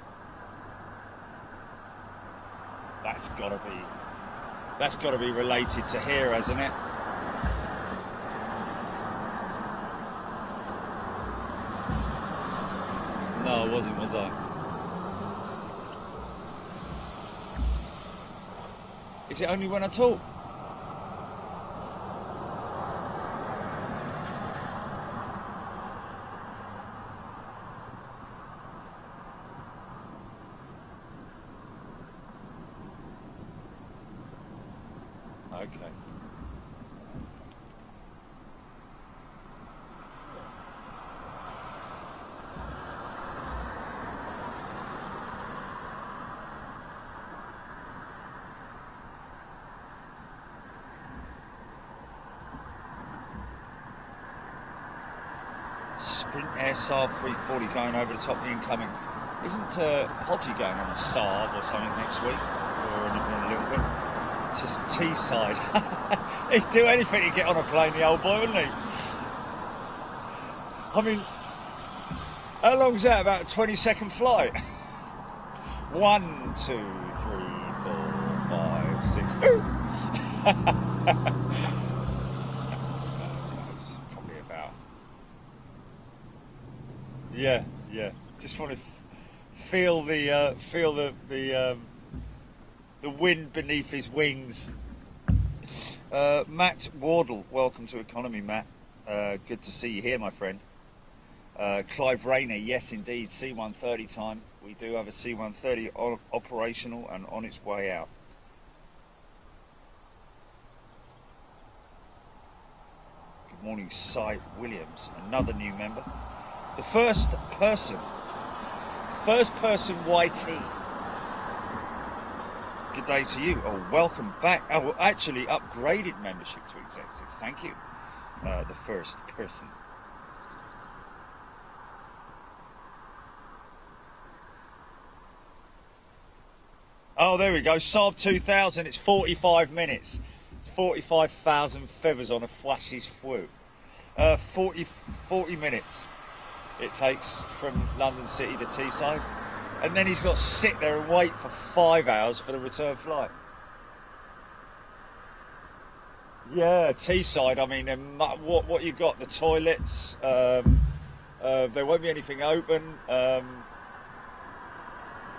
That's gotta be related to here, hasn't it? No, I wasn't, was I? Is it only when I talk? Okay. Sprint Air Saab 340 going over the top of the incoming. Isn't Hodgie going on a Saab or something next week? Or in a little bit? Just Teesside. He'd do anything to get on a plane, the old boy, wouldn't he? I mean, how long's that? About a 20-second flight? 1, 2, 3, 4, 5, 6. Probably about. Yeah. Just want to feel the wind beneath his wings. Matt Wardle, welcome to Economy, Matt. Good to see you here, my friend. Clive Rayner, yes indeed, C-130 time. We do have a C-130 operational and on its way out. Good morning, Cy Williams, another new member. The first person YT. Good day to you. Oh, welcome back. Oh, actually upgraded membership to executive. Thank you. The first person. Oh, there we go. Saab 2000. It's 45 minutes. It's 45,000 feathers on a flashy's flew. 40 minutes it takes from London City to Teesside, and then he's got to sit there and wait for 5 hours for the return flight. Yeah, Teesside. I mean, what you got? The toilets. There won't be anything open. But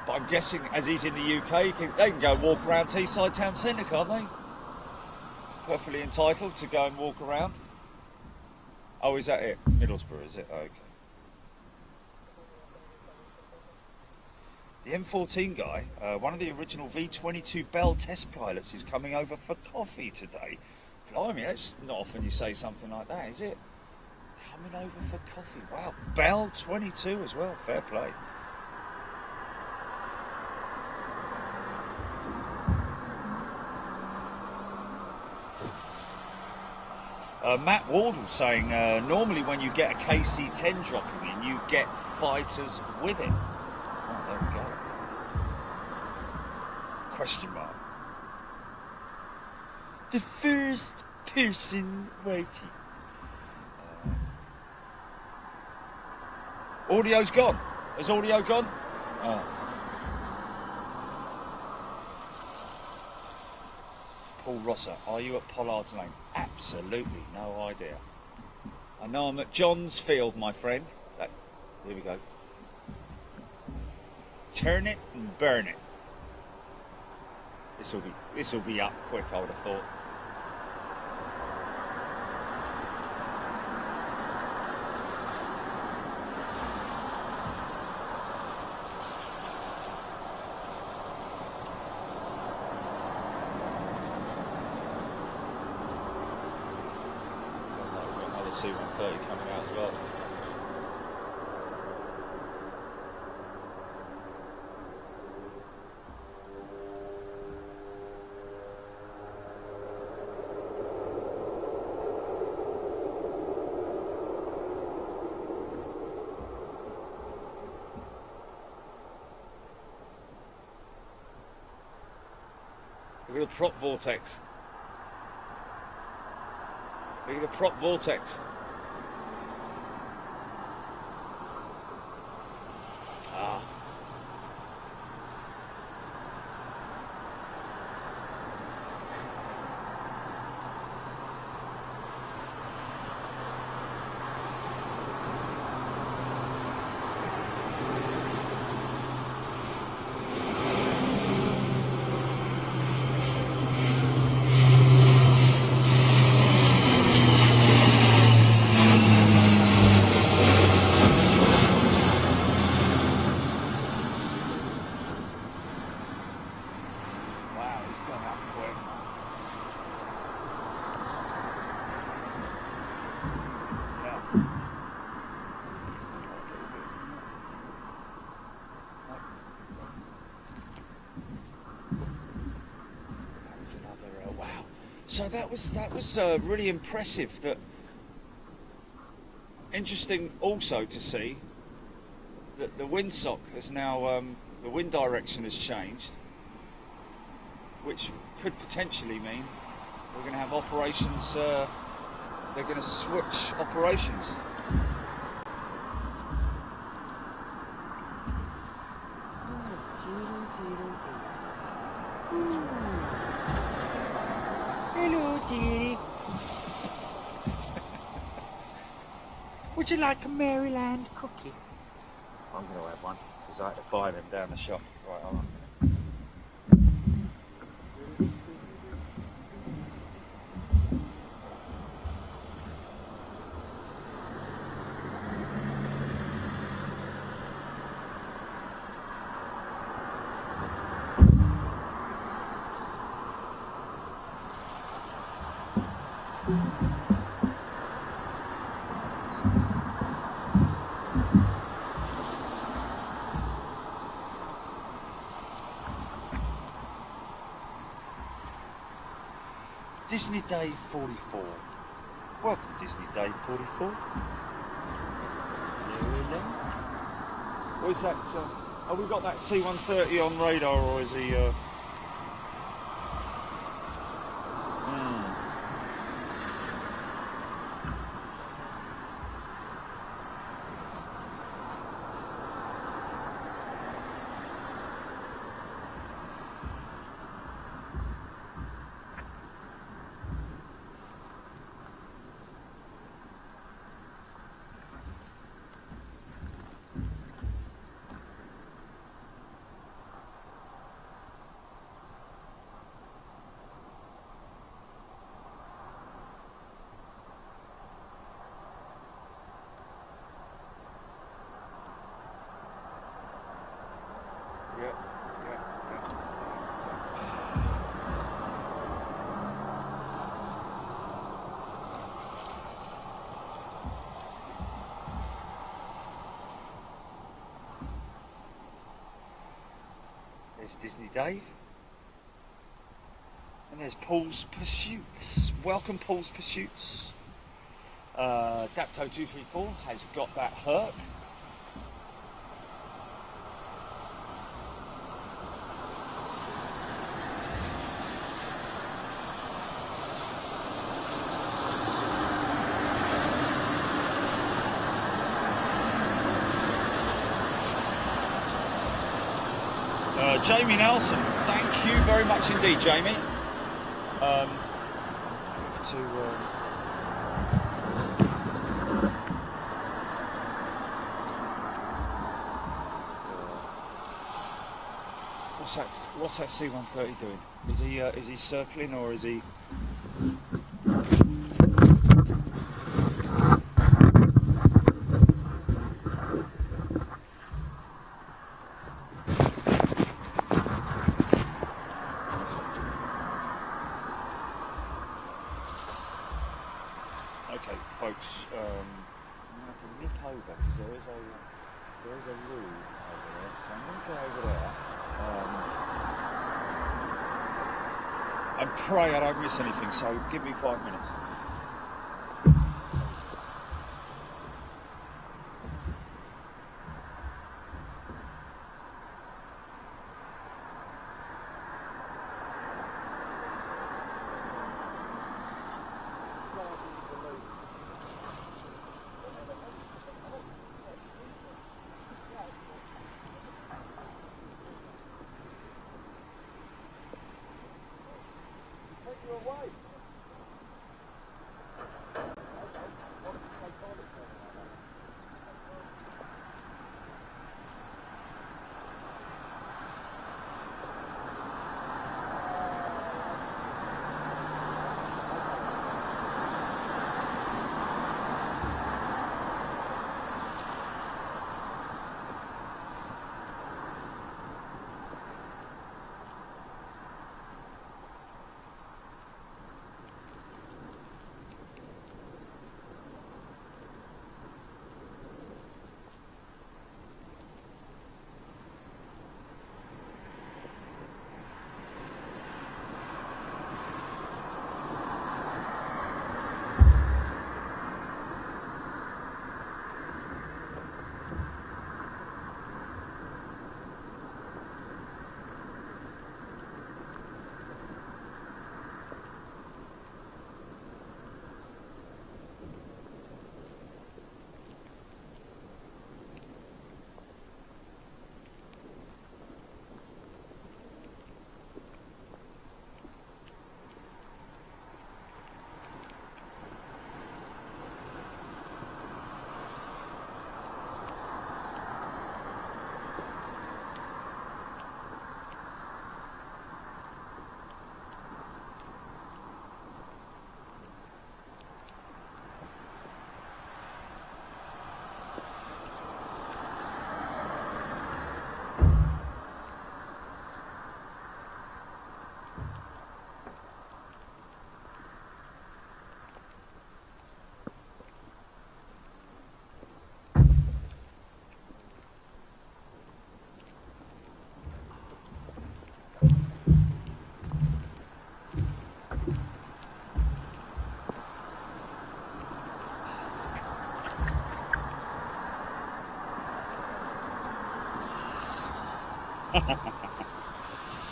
I'm guessing, as he's in the UK, they can go and walk around Teesside town centre, can't they? Perfectly entitled to go and walk around. Oh, is that it? Middlesbrough, is it? Okay. The M14 guy, one of the original V22 Bell test pilots, is coming over for coffee today. Blimey, that's not often you say something like that, is it? Coming over for coffee. Wow. Bell 22 as well. Fair play. Matt Wardle saying, normally when you get a KC-10 dropping in, you get fighters with it. Oh, there we go. Question mark. The first person waiting. Audio's gone. Has audio gone? Oh. Paul Rosser, are you at Pollard's Lane? Absolutely no idea. I know I'm at John's Field, my friend. Here we go. Turn it and burn it. This will be up quick, I would have thought. C-130 coming out as well. Look at the prop vortex. Look at the prop vortex. So that was really impressive. Interesting also to see that the windsock has now the wind direction has changed, which could potentially mean we're going to have operations. They're going to switch operations. Hello, dearie. Would you like a Maryland cookie? I'm going to have one because I had to buy them down the shop. Right, hold on. Disney Day 44. Welcome Disney Day 44. What is that? Have we got that C-130 on radar, or is he... There's Disney Dave. And there's Paul's Pursuits. Welcome Paul's Pursuits. Dapto 234 has got that Herc. Jamie Nelson, thank you very much indeed, Jamie. What's that C-130 doing? Is he circling, or is he? Okay, folks, I'm going to have to nip over because there is a loo over there, so I'm going to go over there and pray I don't miss anything, so give me 5 minutes.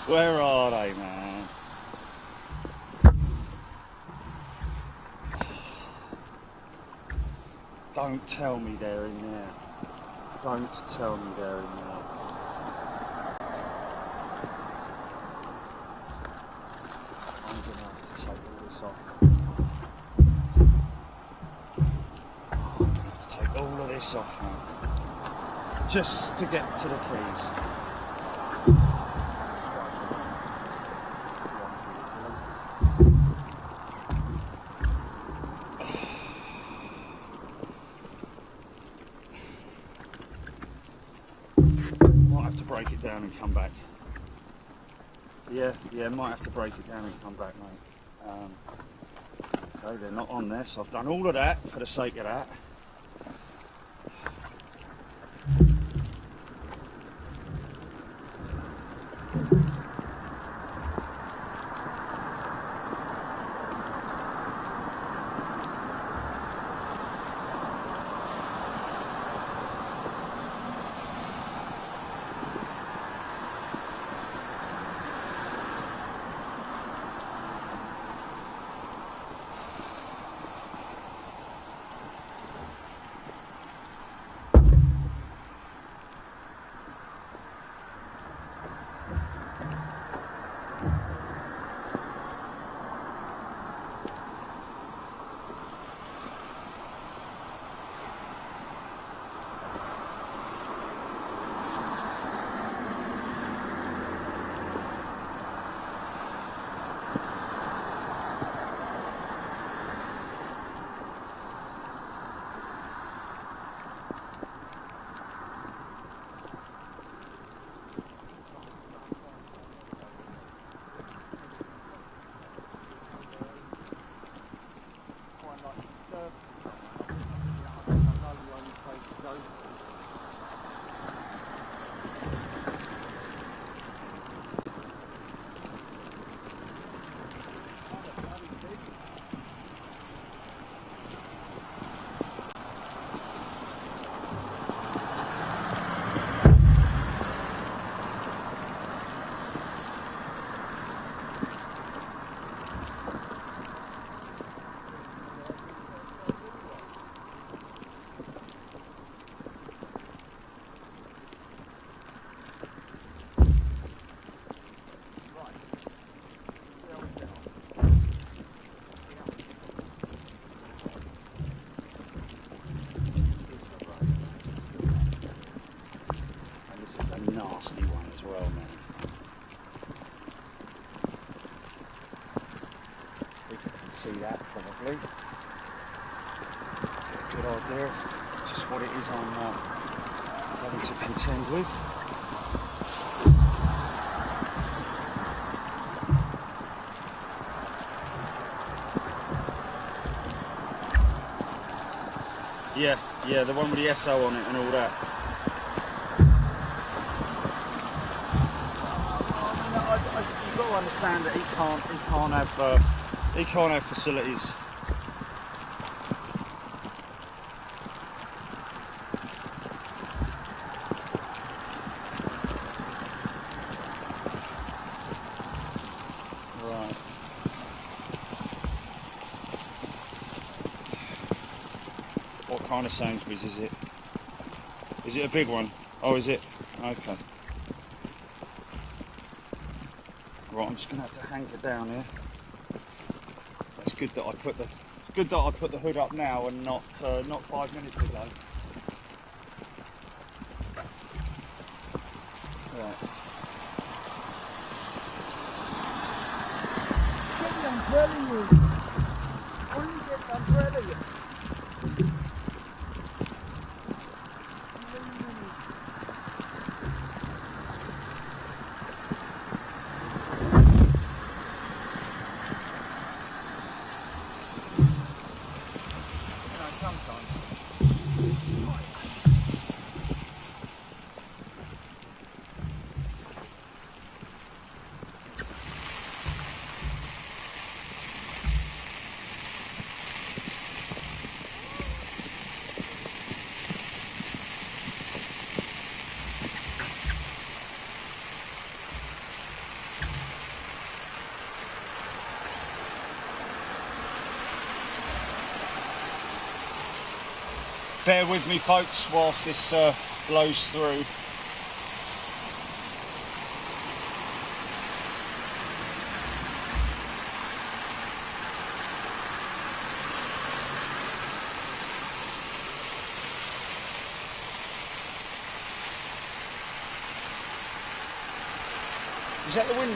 Where are they, man? Don't tell me they're in there. Don't tell me they're in there. I'm gonna have to take all this off. I'm gonna have to take all of this off now. Just to get to the keys. Might have to break it down and come back. Yeah, might have to break it down and come back, mate. Okay, they're not on there, so I've done all of that for the sake of that. Nasty one as well, man. You can see that probably. Good idea of just what it is I'm having to contend with. Yeah, the one with the SO on it and all that. You've got to understand that he can't have facilities. Right. What kind of Sainsbury's is it? Is it a big one? Oh, is it? Okay. Right, I'm just gonna have to hang it down here. It's good that I put the hood up now and not 5 minutes ago. Right. Get the umbrella, you. Only get the umbrella, you. Sometimes. Bear with me, folks, whilst this blows through. Is that the wind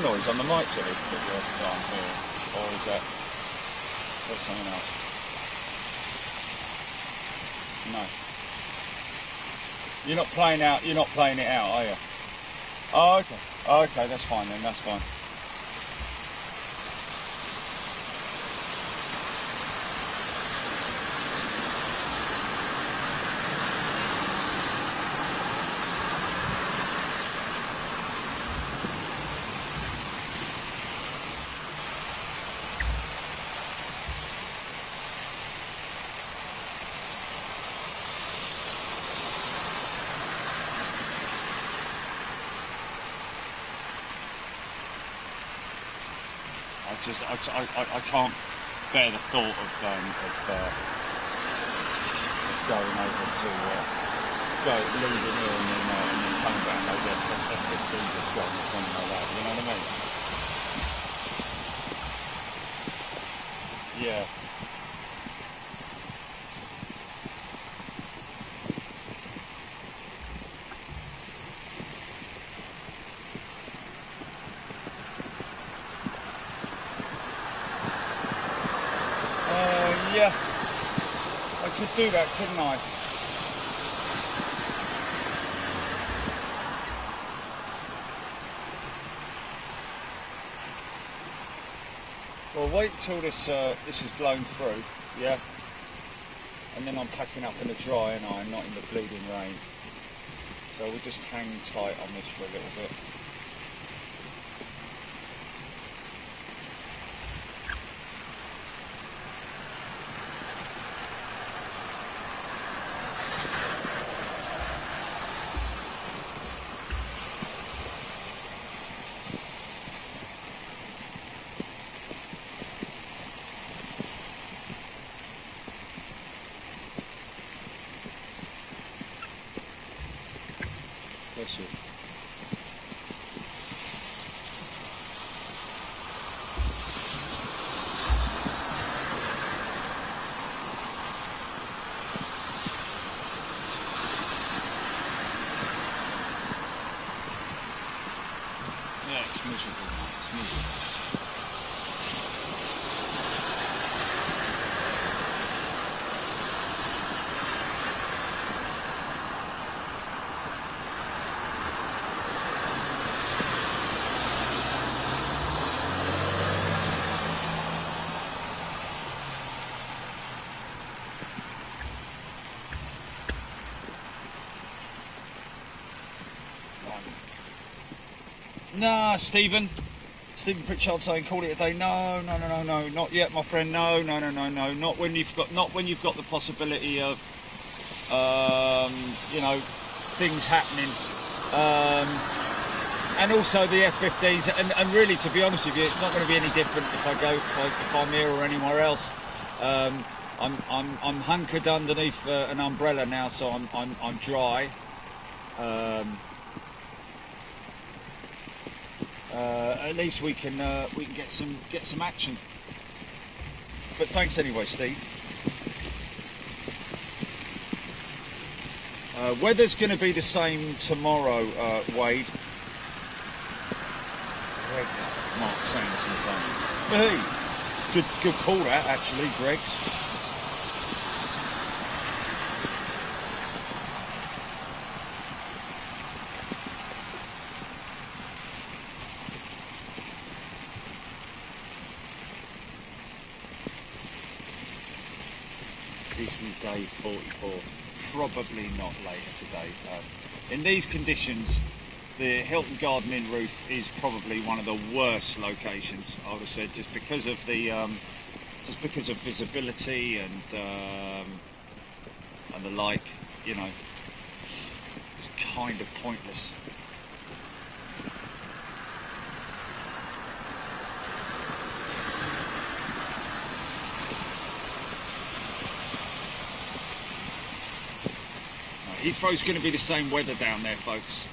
noise on the mic, Jimmy, that you're hearing? Or is that something else? No. You're not playing it out, are you? Oh, okay. Oh, okay, that's fine then, that's fine. I can't bear the thought of going over to leaving here and then coming back and those F-15s have gone or something like that. You know what I mean? Yeah. Yeah, I could do that, couldn't I? Well, wait till this is blown through, yeah, and then I'm packing up in the dry and I'm not in the bleeding rain. So we'll just hang tight on this for a little bit. Bless you. Yeah, it's miserable, man. It's miserable. Nah, Stephen Pritchard saying call it a day. No, not yet, my friend. No. Not when you've got the possibility of things happening. And also the F-15s, and really, to be honest with you, it's not going to be any different if I'm here or anywhere else. I'm hunkered underneath an umbrella now, so I'm dry. At least we can get some action. But thanks anyway, Steve. Weather's going to be the same tomorrow, Wade. Greg's Mark Sanderson saying. Hey, good call that actually, Greg's. Disney Day 44, probably not later today. In these conditions, the Hilton Garden Inn roof is probably one of the worst locations, I would have said, just because of visibility and the like. You know, it's kind of pointless. Heathrow's going to be the same weather down there, folks.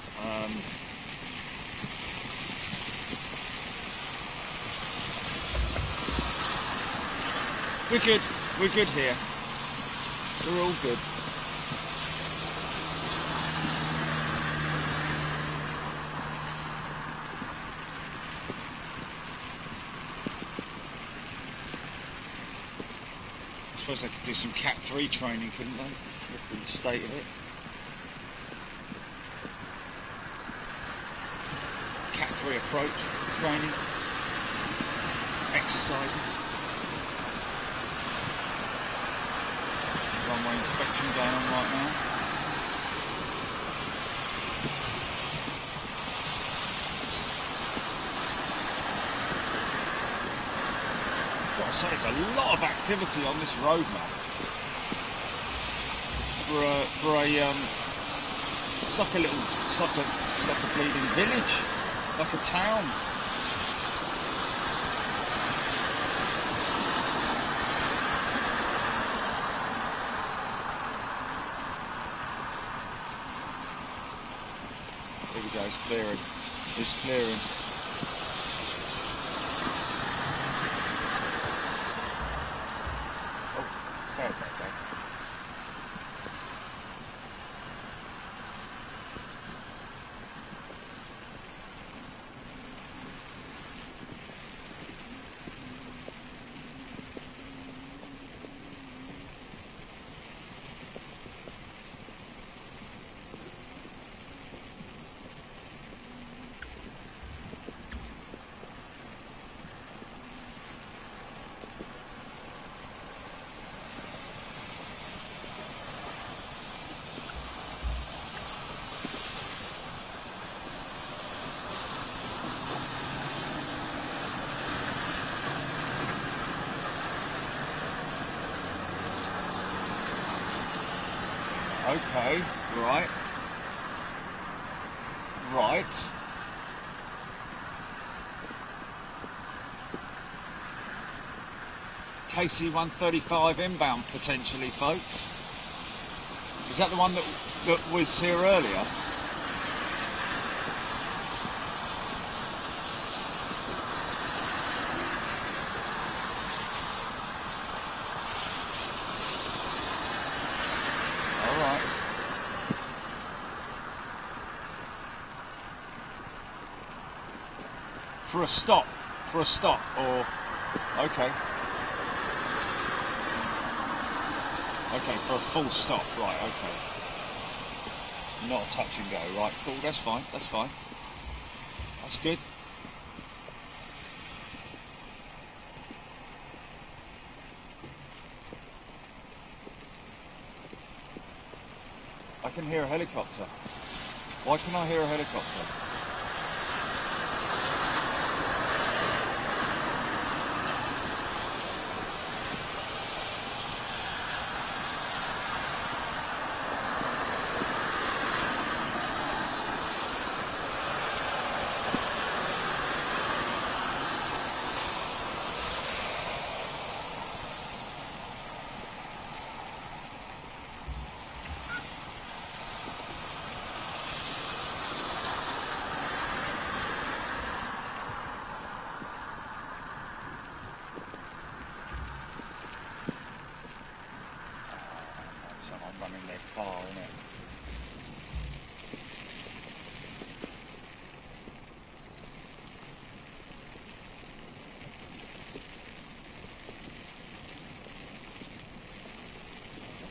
We're good. We're good here. We're all good. I suppose they could do some Cat 3 training, couldn't they? Look at the state of it. Cat 3 approach training. Exercises. Runway inspection going on right now. Gotta say, there's a lot of activity on this road, man. It's like a bleeding village, like a town. Here we go, it's clearing. It's clearing. Oh, sorry about that. Okay, right. Right. KC 135 inbound potentially, folks. Is that the one that was here earlier? For a stop, or okay, for a full stop, right? Okay, not a touch and go, right? Cool, that's fine, that's good. I can hear a helicopter. Why can I hear a helicopter? Running their car, innit?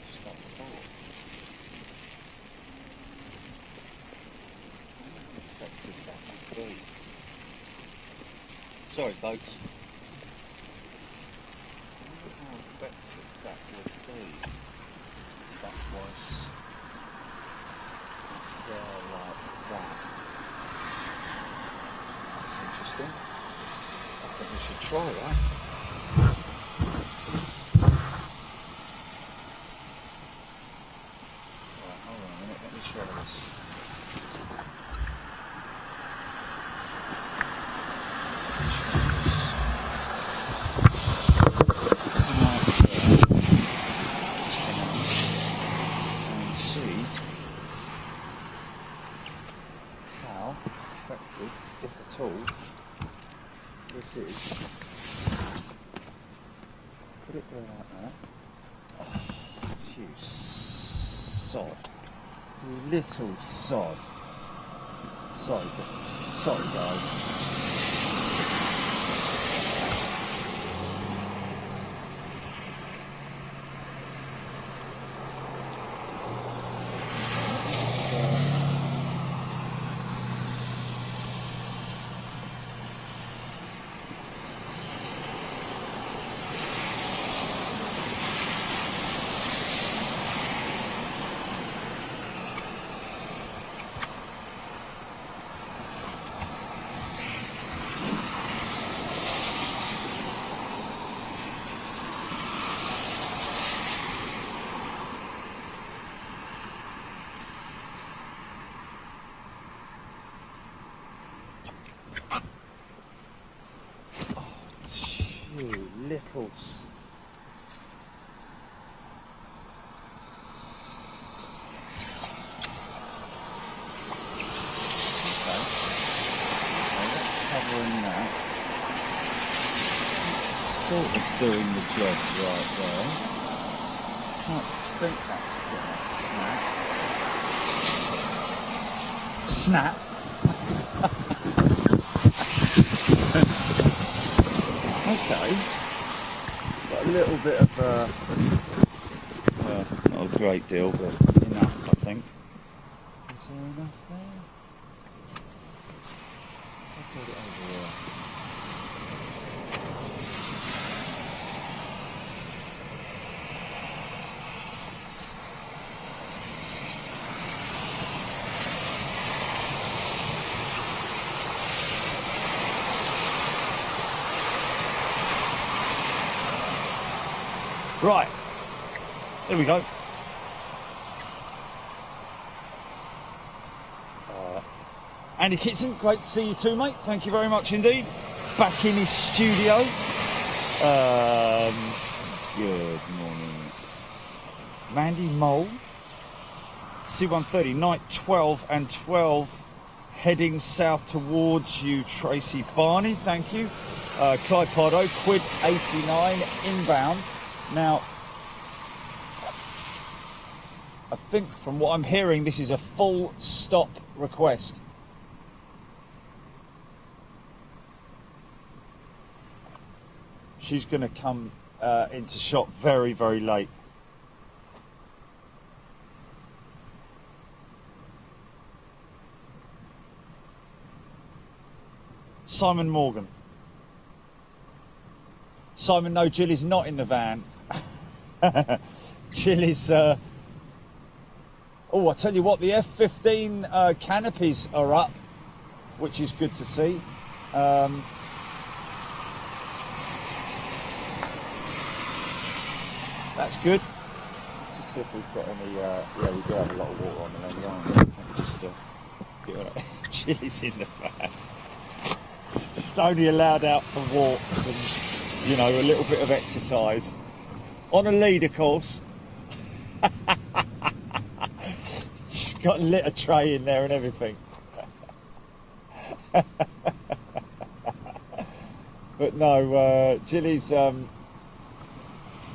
Just up the floor. How effective that would be. Sorry, folks. How effective that would be. That was there like that. That's interesting. I think we should try that. Right, hold on a minute, let me try this. See is. Put it there like that. Oh, you sod. You little sod. Sorry guys. You little covering that. Sort of doing the job right there. I think that's getting a snap. Snap. Okay. Got a little bit of not a great deal, but enough, I think. Is there enough there? I'll put it over there. Right, there we go. Andy Kitson, great to see you too, mate. Thank you very much indeed. Back in his studio. Good morning. Mandy Mole. C130, night 12 and 12. Heading south towards you, Tracy Barney. Thank you. Clyde Pardo, quid 89 inbound. Now, I think from what I'm hearing, this is a full stop request. She's going to come into shot very, very late. Simon Morgan. Simon, no, Jill is not in the van. Jill is... oh, I tell you what, the F-15 canopies are up, which is good to see. That's good. Let's just see if we've got any... yeah, we do have a lot of water on the lane, don't we? Just get on it. Jill is in the van. Just only allowed out for walks and, you know, a little bit of exercise. On a lead, of course. She's got a litter tray in there and everything. But no, Jilly's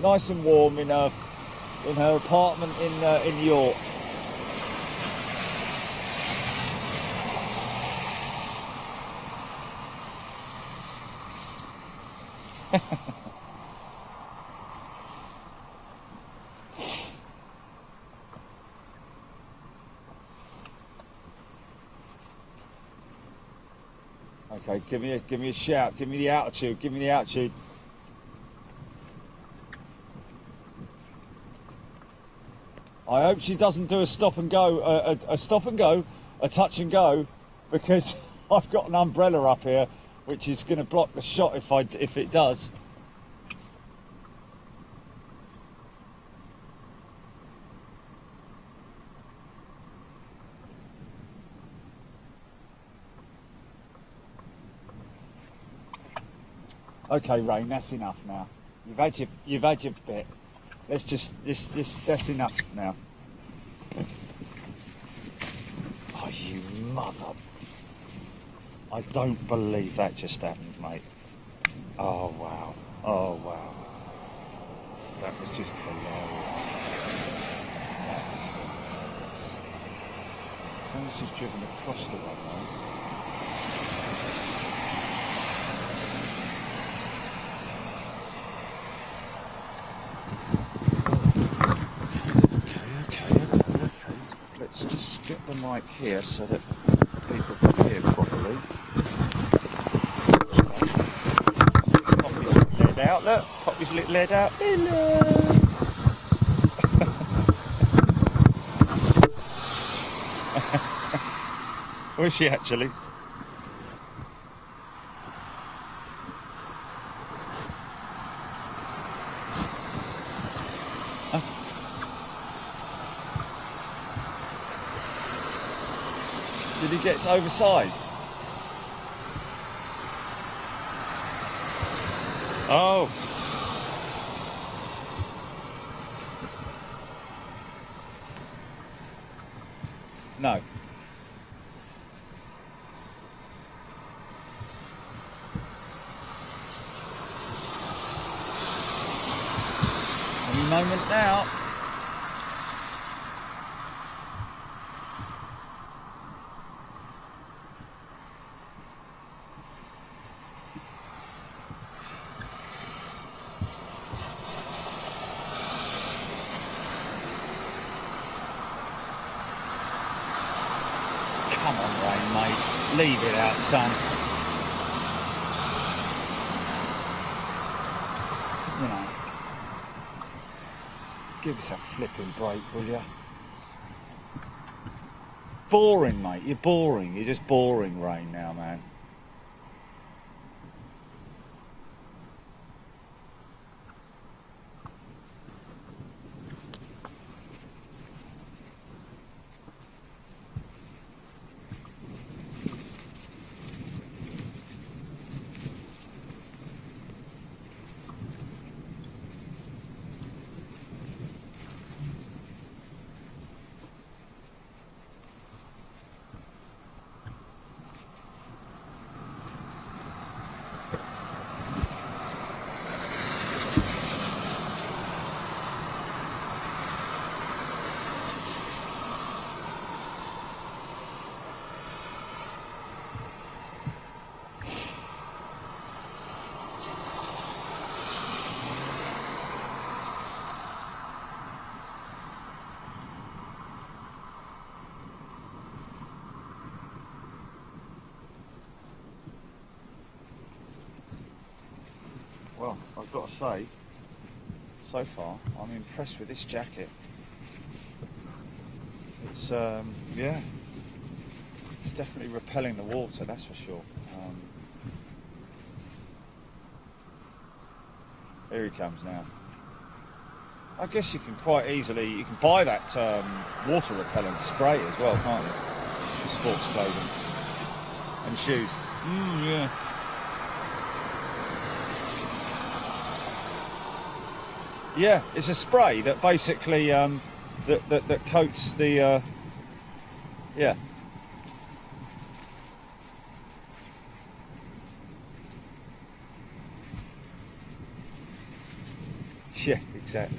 nice and warm in her apartment in York. Okay, give me a shout, give me the altitude, give me the altitude. I hope she doesn't do a stop and go, a touch and go, because I've got an umbrella up here, which is going to block the shot if it does. Okay, Rain, that's enough now. You've had your bit. Let's just that's enough now. Oh, you mother! I don't believe that just happened, mate. Oh wow. Oh wow. That was just hilarious. That was hilarious. Someone's just driven across the runway. Okay. Let's just get the mic here so that people can hear properly. Poppy's little lead out, look. Poppy's little lead out. Hello. Where is she actually? Did he get oversized? Oh. No. Any moment now. Come on, Rain, mate. Leave it out, son. You know. Give us a flipping break, will you? Boring, mate. You're boring. You're just boring, Rain, now, man. Well, I've got to say, so far, I'm impressed with this jacket. It's, yeah, it's definitely repelling the water, that's for sure. Here he comes now. I guess you can quite easily, you can buy that water repellent spray as well, can't you? For sports clothing and shoes. Yeah. Yeah, it's a spray that basically that coats the yeah. Yeah, exactly.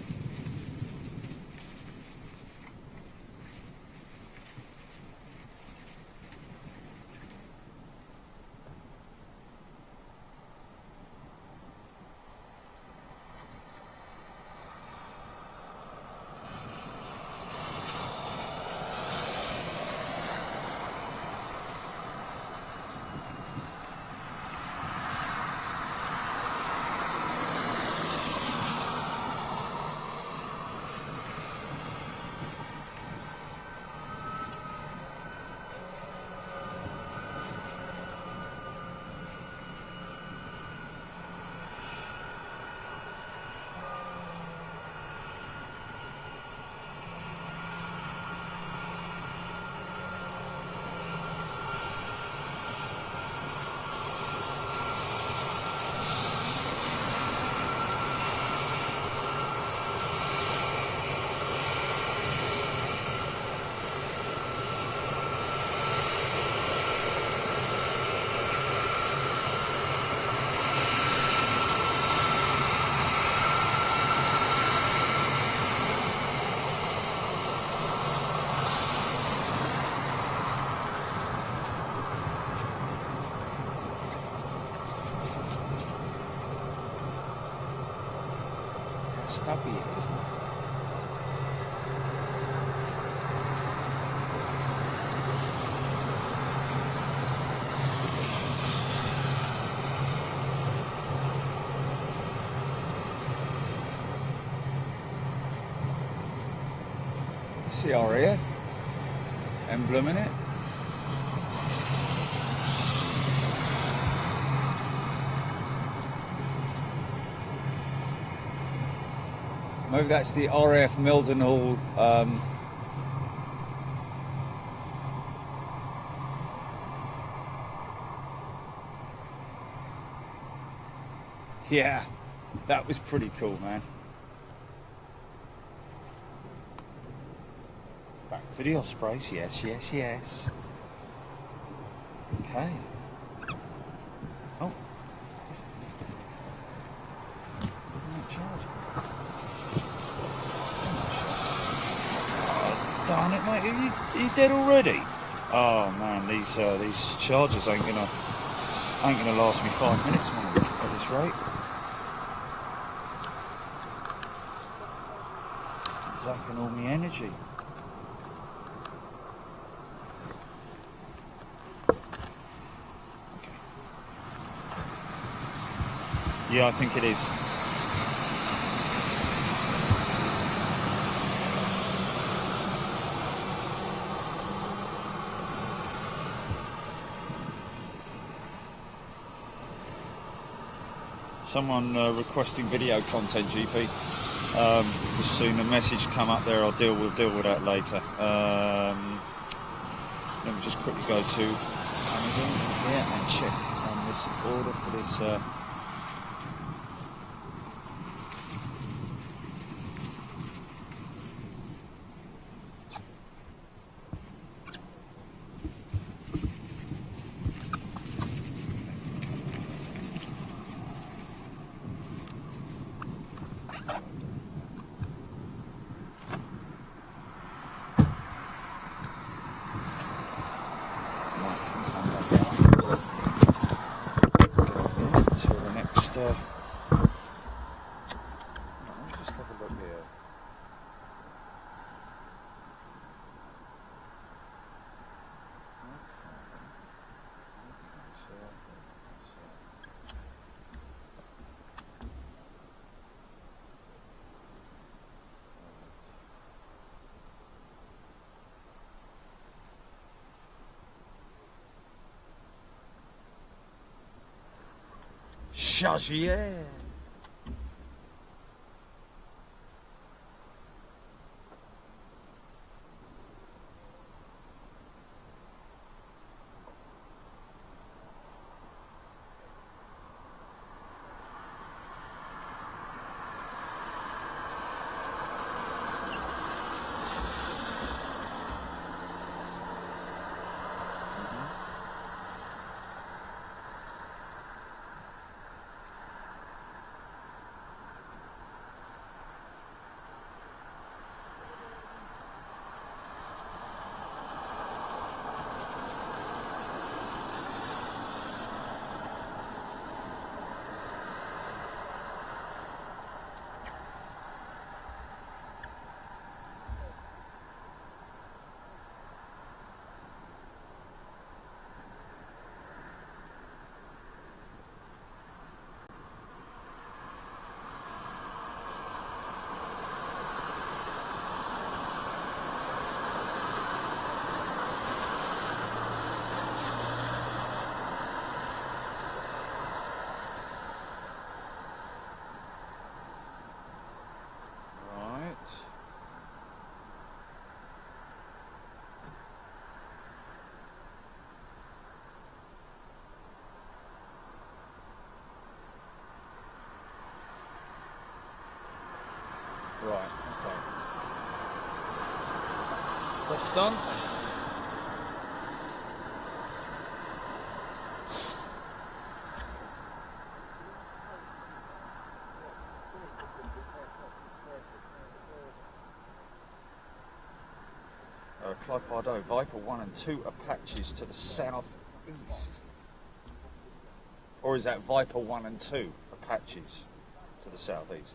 stubby it is. See RAF emblem in it. Maybe that's the RAF Mildenhall yeah, that was pretty cool, man. Back to the Ospreys, yes, yes, yes. Okay. Oh. Isn't that charging? Oh, darn it, mate! Are you dead already? Oh man, these chargers ain't gonna last me 5 minutes, man, at this rate. Zapping all my energy. Yeah, I think it is. Someone requesting video content, GP. Just seen a message come up there. We'll deal with that later. Let me just quickly go to Amazon here and check on this order for this. Let's just have a look here. Shush, yeah. Right, okay. That's done. Clive Pardo, Viper 1 and 2 Apaches to the south east. Or is that Viper 1 and 2 Apaches to the southeast?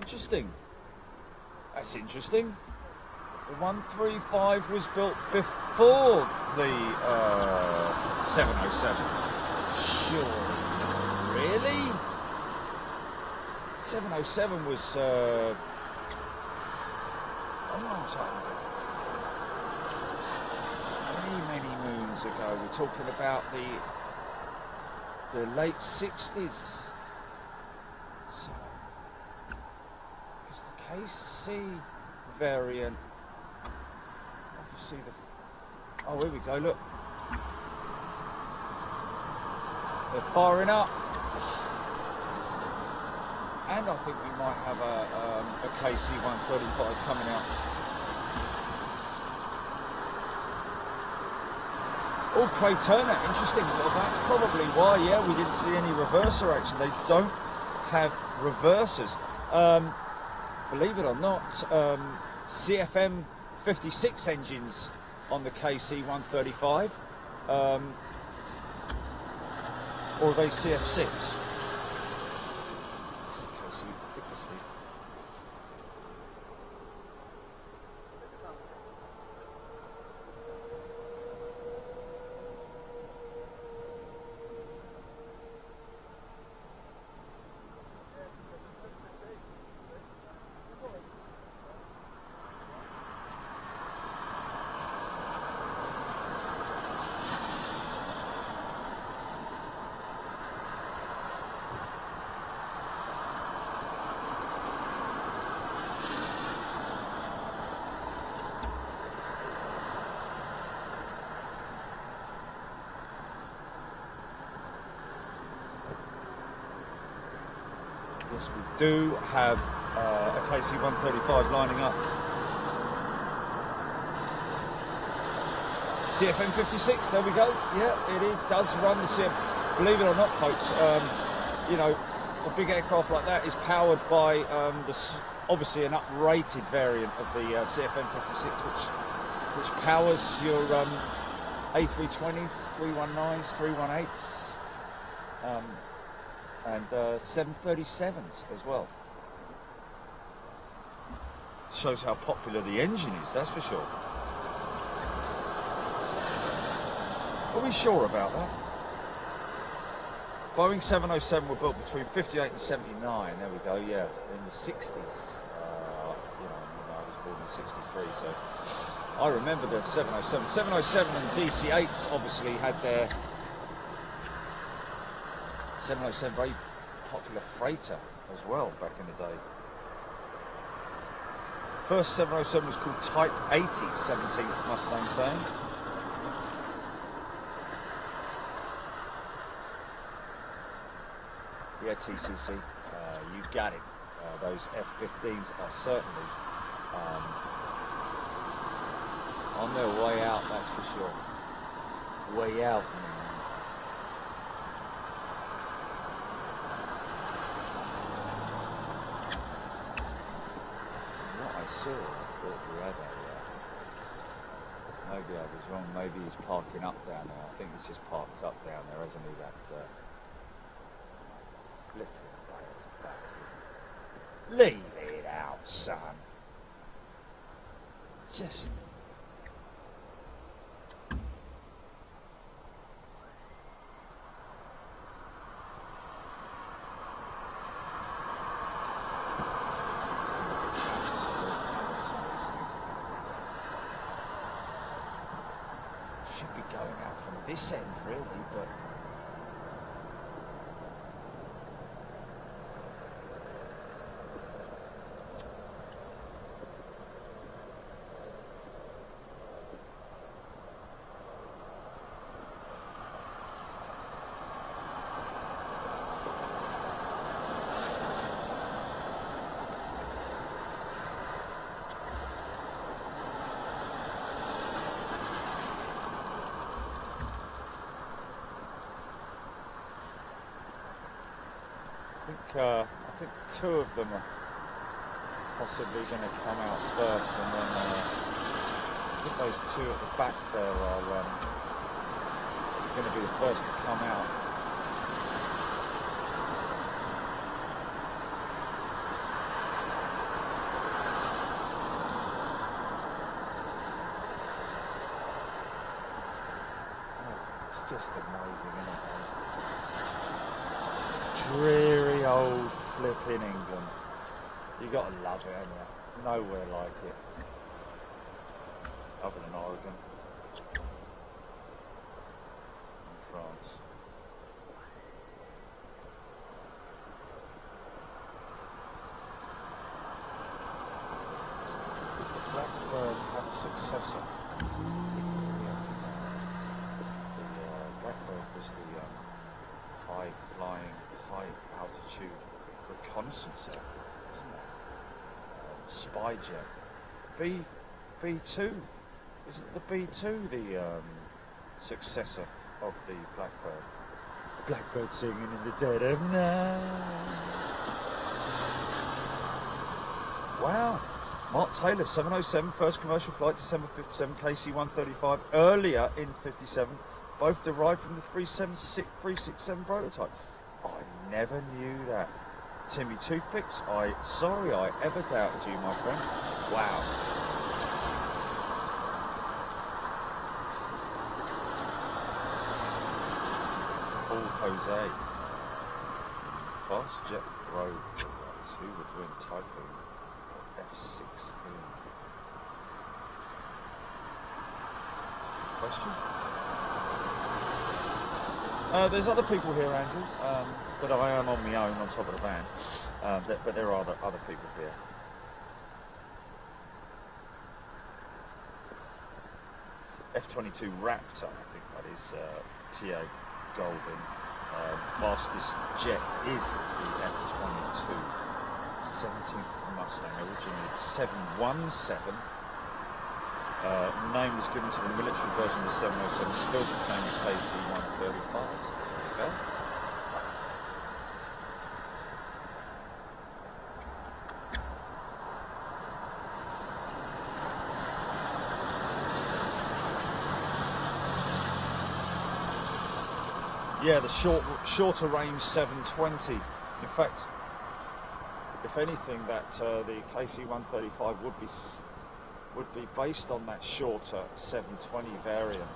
Interesting. That's interesting. The 135 was built before the 707. Sure. Really? 707 was a long time ago. Many moons ago. We're talking about the late 60s. So, because the KC variant, obviously oh, here we go, look. They're firing up. And I think we might have a KC 135 coming out. Oh, Craig Turner, interesting. Well, that's probably why, yeah, we didn't see any reverser action. They don't have reversers. Believe it or not, CFM 56 engines on the KC 135, or are they CF6? Yes, we do have a KC 135 lining up. CFM 56, there we go. Yeah, it does run the CFM. Believe it or not, folks, you know, a big aircraft like that is powered by obviously an uprated variant of the CFM 56, which powers your A320s, 319s, 318s. And 737s as well. Shows how popular the engine is, that's for sure. Are we sure about that? Boeing 707 were built between 58 and 79, there we go, yeah, in the 60s. You know, I was born in 63, so I remember the 707. 707 and DC-8s obviously had their 707, very popular freighter as well back in the day. First 707 was called Type 80, 17th Mustang saying. Yeah, TCC, you got it. Those F-15s are certainly on their way out, that's for sure. Way out, man. I thought we had maybe I was wrong, maybe he's parking up down there. I think he's just parked up down there, hasn't he, that flipping back. Leave it out, son. Just should be going out from this end, really, but I think two of them are possibly going to come out first, and then I think those two at the back there are going to be the first to come out. amazing, isn't it? Dreary old flipping England. You gotta love it, haven't you? Nowhere like it. Other than Oregon. And France. Blackburn have a successor. Blackburn was the high-flying, high-altitude reconnaissance aircraft, wasn't it? Spy jet. B2. Isn't the B2 the successor of the Blackbird? Blackbird singing in the dead of night. Wow. Mark Taylor, 707, first commercial flight, December 57, KC-135, earlier in 57, both derived from the 367 prototype. I never knew that. Timmy Toothpicks, sorry I ever doubted you, my friend. Wow. Paul Jose. Fast jet road. Who would win Typhoon? F-16. Question? There's other people here, Andrew, but I am on my own on top of the van. But there are other people here. F-22 Raptor, I think that is T.A. Golden. Fastest jet is the F-22. 17th Mustang, originally 717. Name was given to the military version of the 707, still contained the KC-135s. Okay. Yeah, the shorter range 720. In fact, if anything, that the KC-135 would be based on that shorter 720 variant.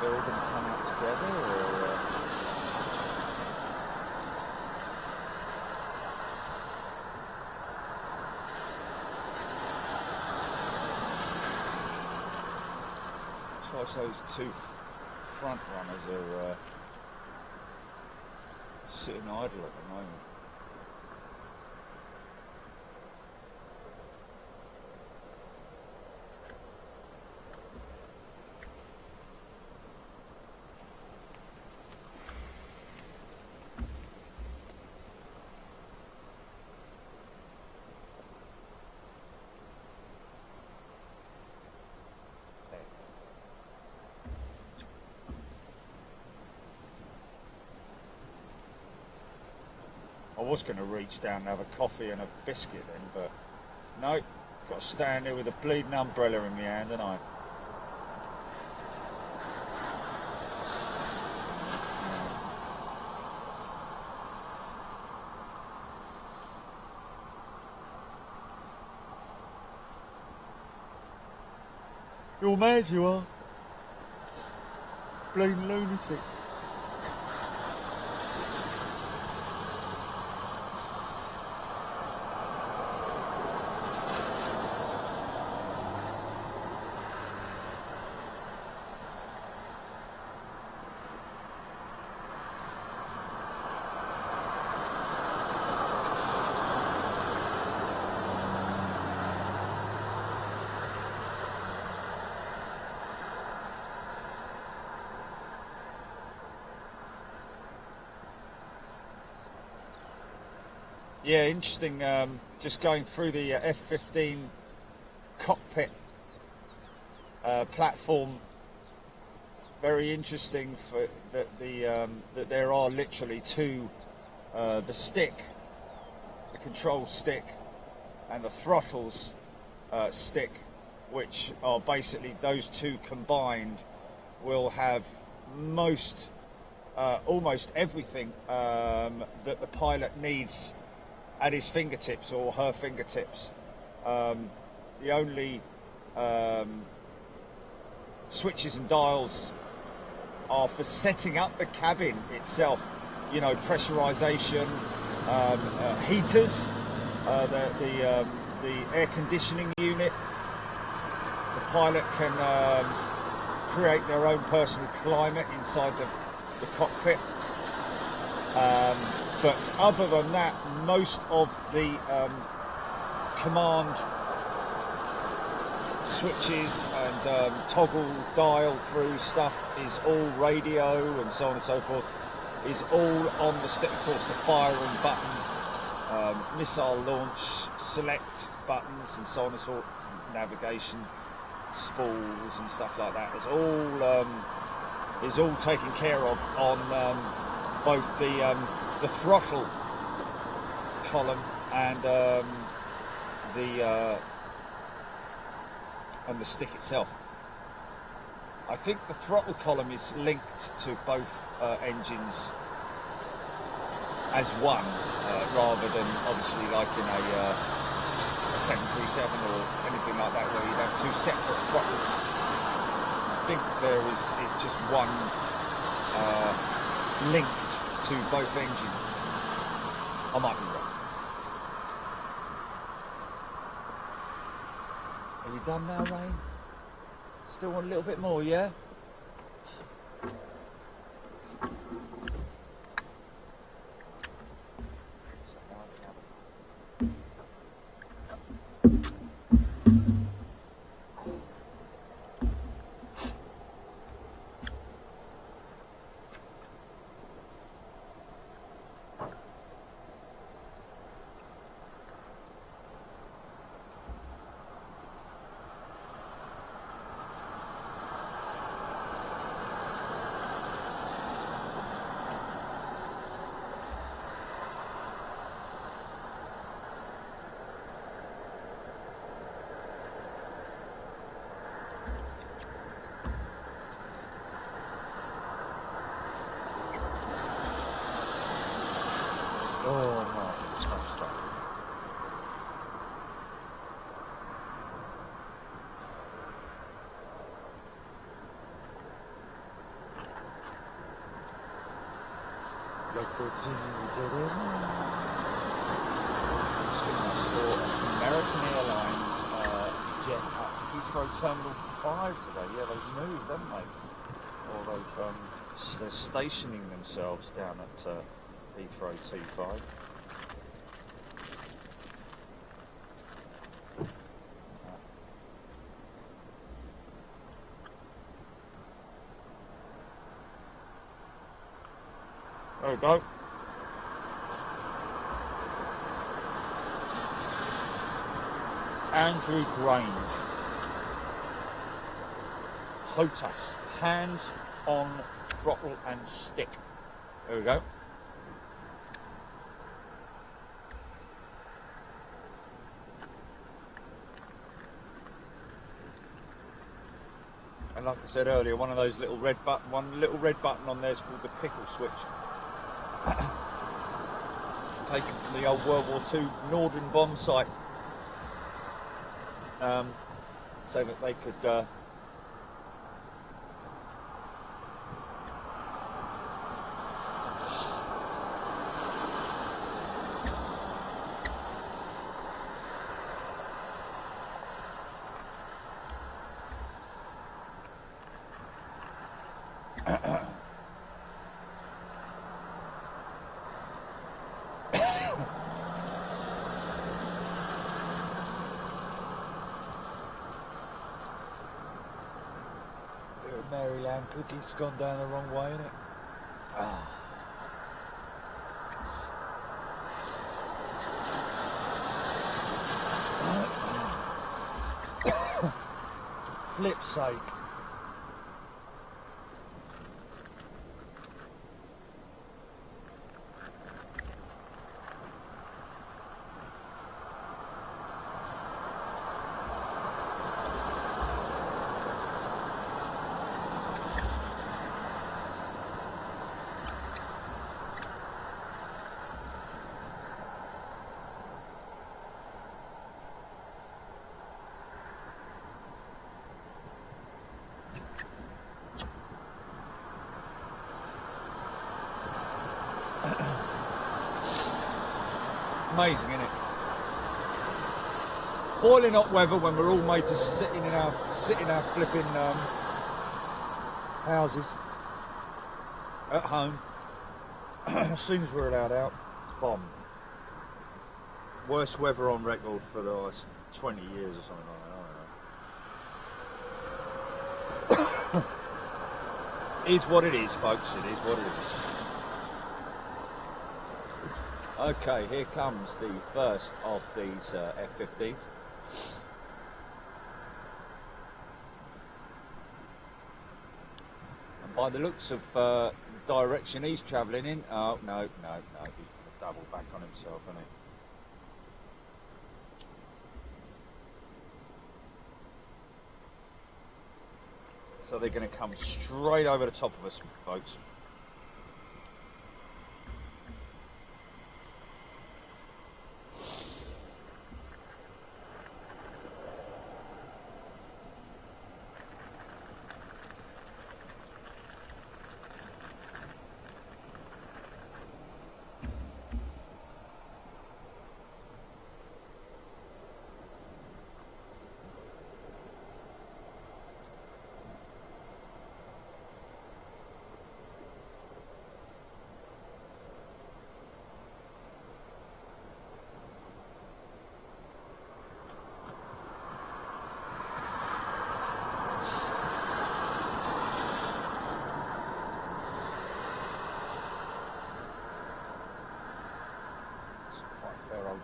They're all going to come out together, or so those two front runners are sitting idle at the moment. I was going to reach down and have a coffee and a biscuit then, but no, got to stand there with a bleeding umbrella in my hand, and I. You're mad, you are. Bleeding lunatic. Yeah, interesting. Just going through the F-15 cockpit platform. Very interesting for that that there are literally two, the stick, the control stick, and the throttles stick, which are basically those two combined will have almost everything that the pilot needs at his fingertips or her fingertips. The only switches and dials are for setting up the cabin itself, you know, pressurization, heaters, the air conditioning unit. The pilot can create their own personal climate inside the cockpit. But other than that, most of the command switches and toggle dial through stuff is all radio and so on and so forth, is all on the stick. Of course, the firing button, missile launch select buttons and so on and so forth, navigation spools and stuff like that is all taken care of on both the throttle column and the stick itself. I think the throttle column is linked to both engines as one, rather than obviously like in a 737 or anything like that where you'd have two separate throttles. I think there is just one linked to both engines. I might be wrong. Are you done now, Rain? Still want a little bit more, yeah? Oh no, stop. I saw American Airlines jet up Heathrow Terminal 5 today. Yeah, they've moved, haven't they? Or they're stationing themselves down at Heathrow T5. There we go. Andrew Grange. HOTAS. Hands on throttle and stick. There we go. And like I said earlier, one little red button on there is called the pickle switch. Taken from the old World War II Norden bomb site, so that they could Maryland cookie's gone down the wrong way, innit? Ah. flip's sake. Amazing, isn't it? Boiling hot weather when we're all made to sit in our flipping houses at home. As soon as we're allowed out, it's bomb. Worst weather on record for the last 20 years or something like that. I don't know. It is what it is, folks. It is what it is. Okay, here comes the first of these F-15s. And by the looks of the direction he's travelling in, oh, no, he's going to double back on himself, isn't he? So they're going to come straight over the top of us, folks.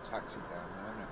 Taxi down there, isn't it?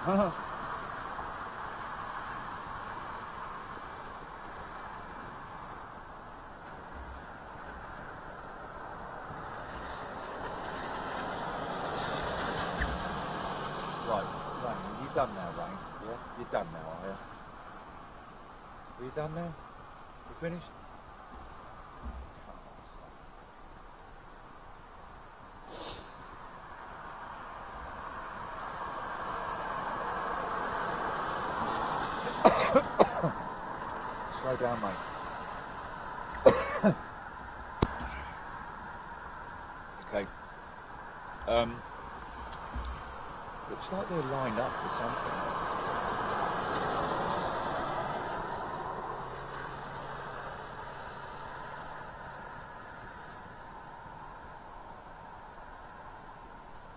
Right, Rain, are you done now, Rain? Yeah? You're done now, are you? Are you done now? You finished? Slow down, mate. Okay. Looks like they're lined up for something.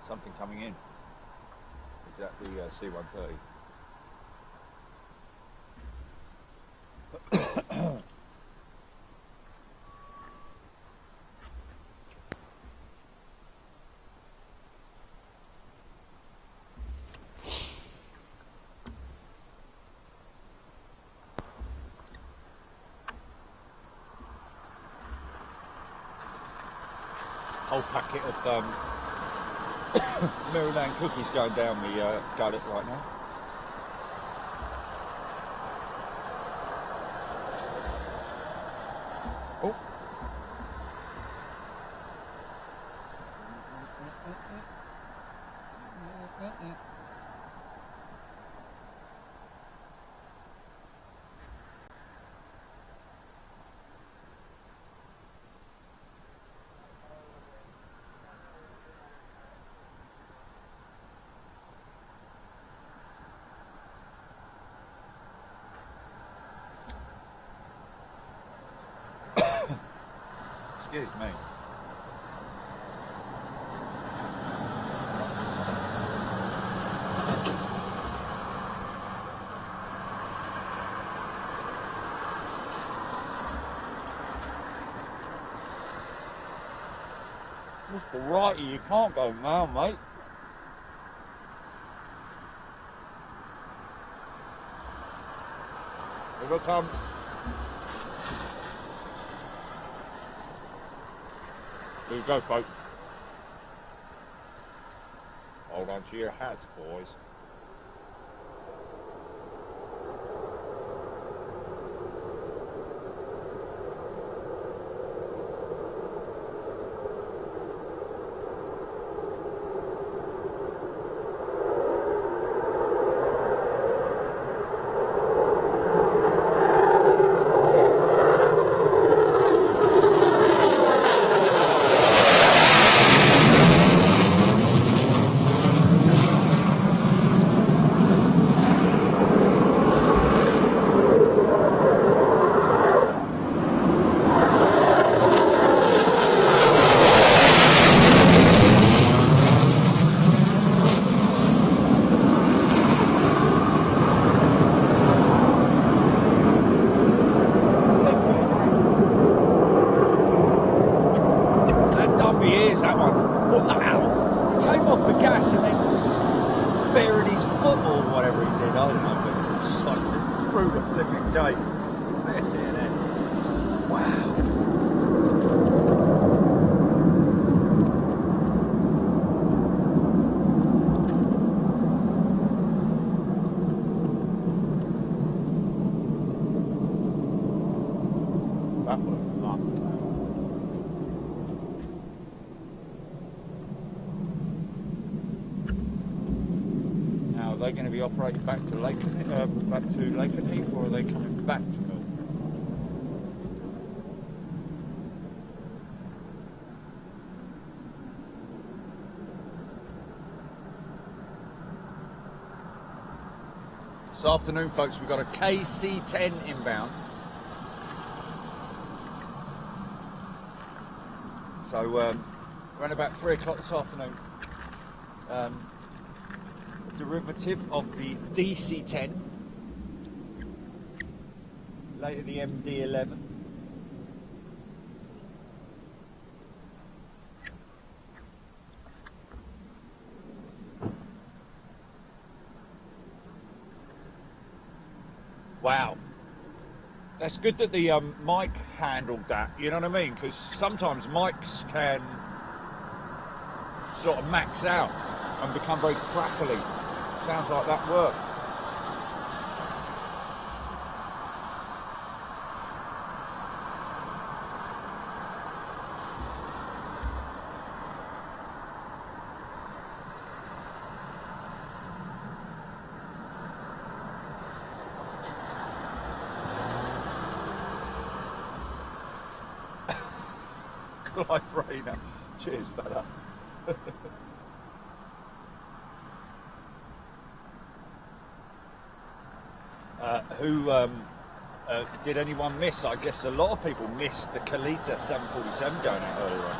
Something coming in. Is that the C-130? Whole packet of Maryland cookies going down the gullet right now. Oh. Excuse me. Mr. Righty, you can't go now, mate. Here I come. Here you go, folks. Hold on to your hats, boys. Now, are they going to be operated back to Lakenheath, or are they coming back to Milton? This afternoon, folks, we've got a KC-10 inbound. So around about 3 o'clock this afternoon, derivative of the DC-10, later the MD-11. Wow. That's good that the mic handled that, you know what I mean? Because sometimes mics can sort of max out and become very crackly. Sounds like that worked. Clive Rayner. Cheers, fella. Did anyone miss? I guess a lot of people missed the Kalita 747 going out earlier on.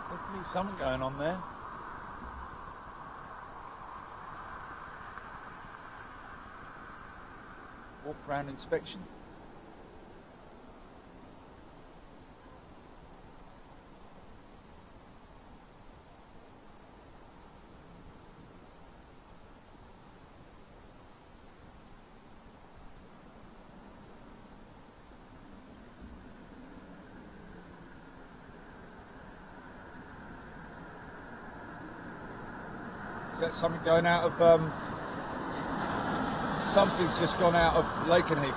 Definitely something going on there. Walk round inspection. Is that something going out of, something's just gone out of Lakenheath.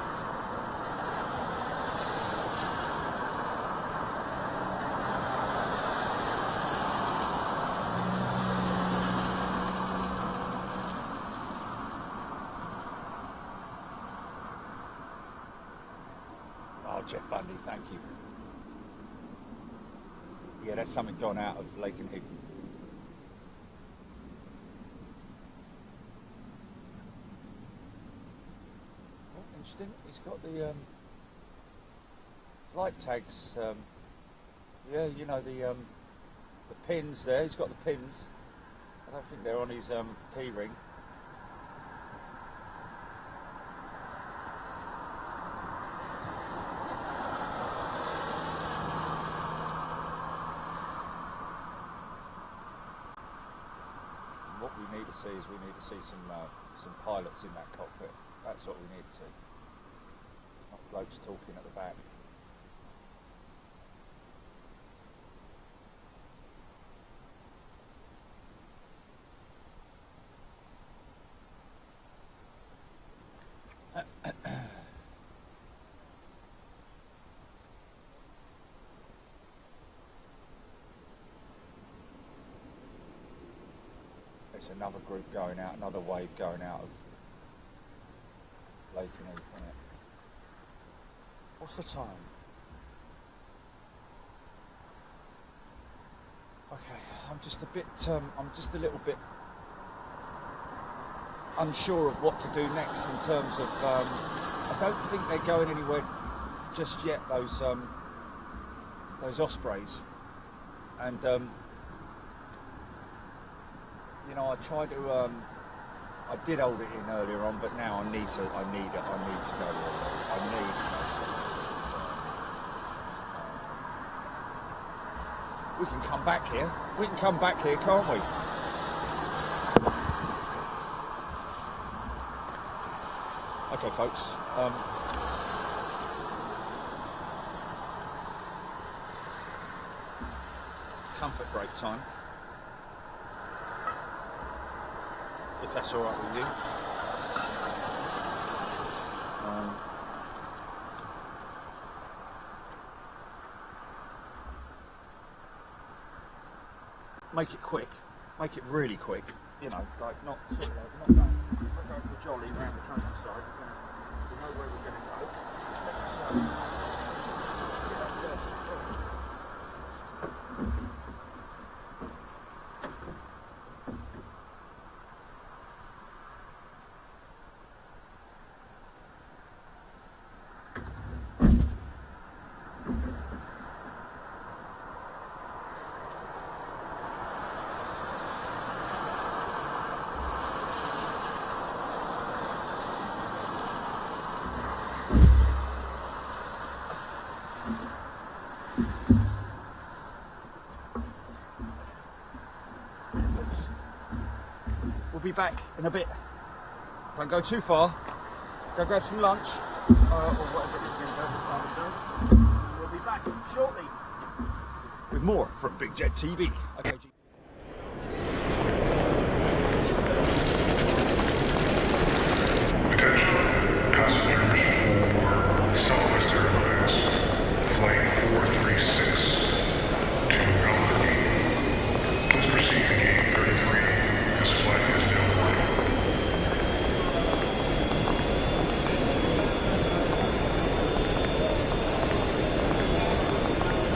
Oh, Jeff Bundy, thank you. Yeah, that's something gone out of Lakenheath. Interesting. He's got the flight tags. Yeah, you know the pins there. He's got the pins. I don't think they're on his key ring. And what we need to see is some pilots in that cockpit. That's what we need to see. Not blokes talking at the back. It's another group going out, another wave going out of Lakenheath, isn't it? What's the time? Okay, I'm just a little bit unsure of what to do next in terms of, I don't think they're going anywhere just yet, those Ospreys. And, you know, I tried to, I did hold it in earlier on, but now I need to go. We can come back here. We can come back here, can't we? Okay, folks. Comfort break time. If that's all right with you. make it quick, make it really quick. You know, like not sort of like, not going for a jolly around the countryside. We know where we're going to go. Let's get ourselves sorted. We'll be back in a bit. Don't go too far. Go grab some lunch or whatever it's going to go this time of day. We'll be back shortly with more from Big Jet TV.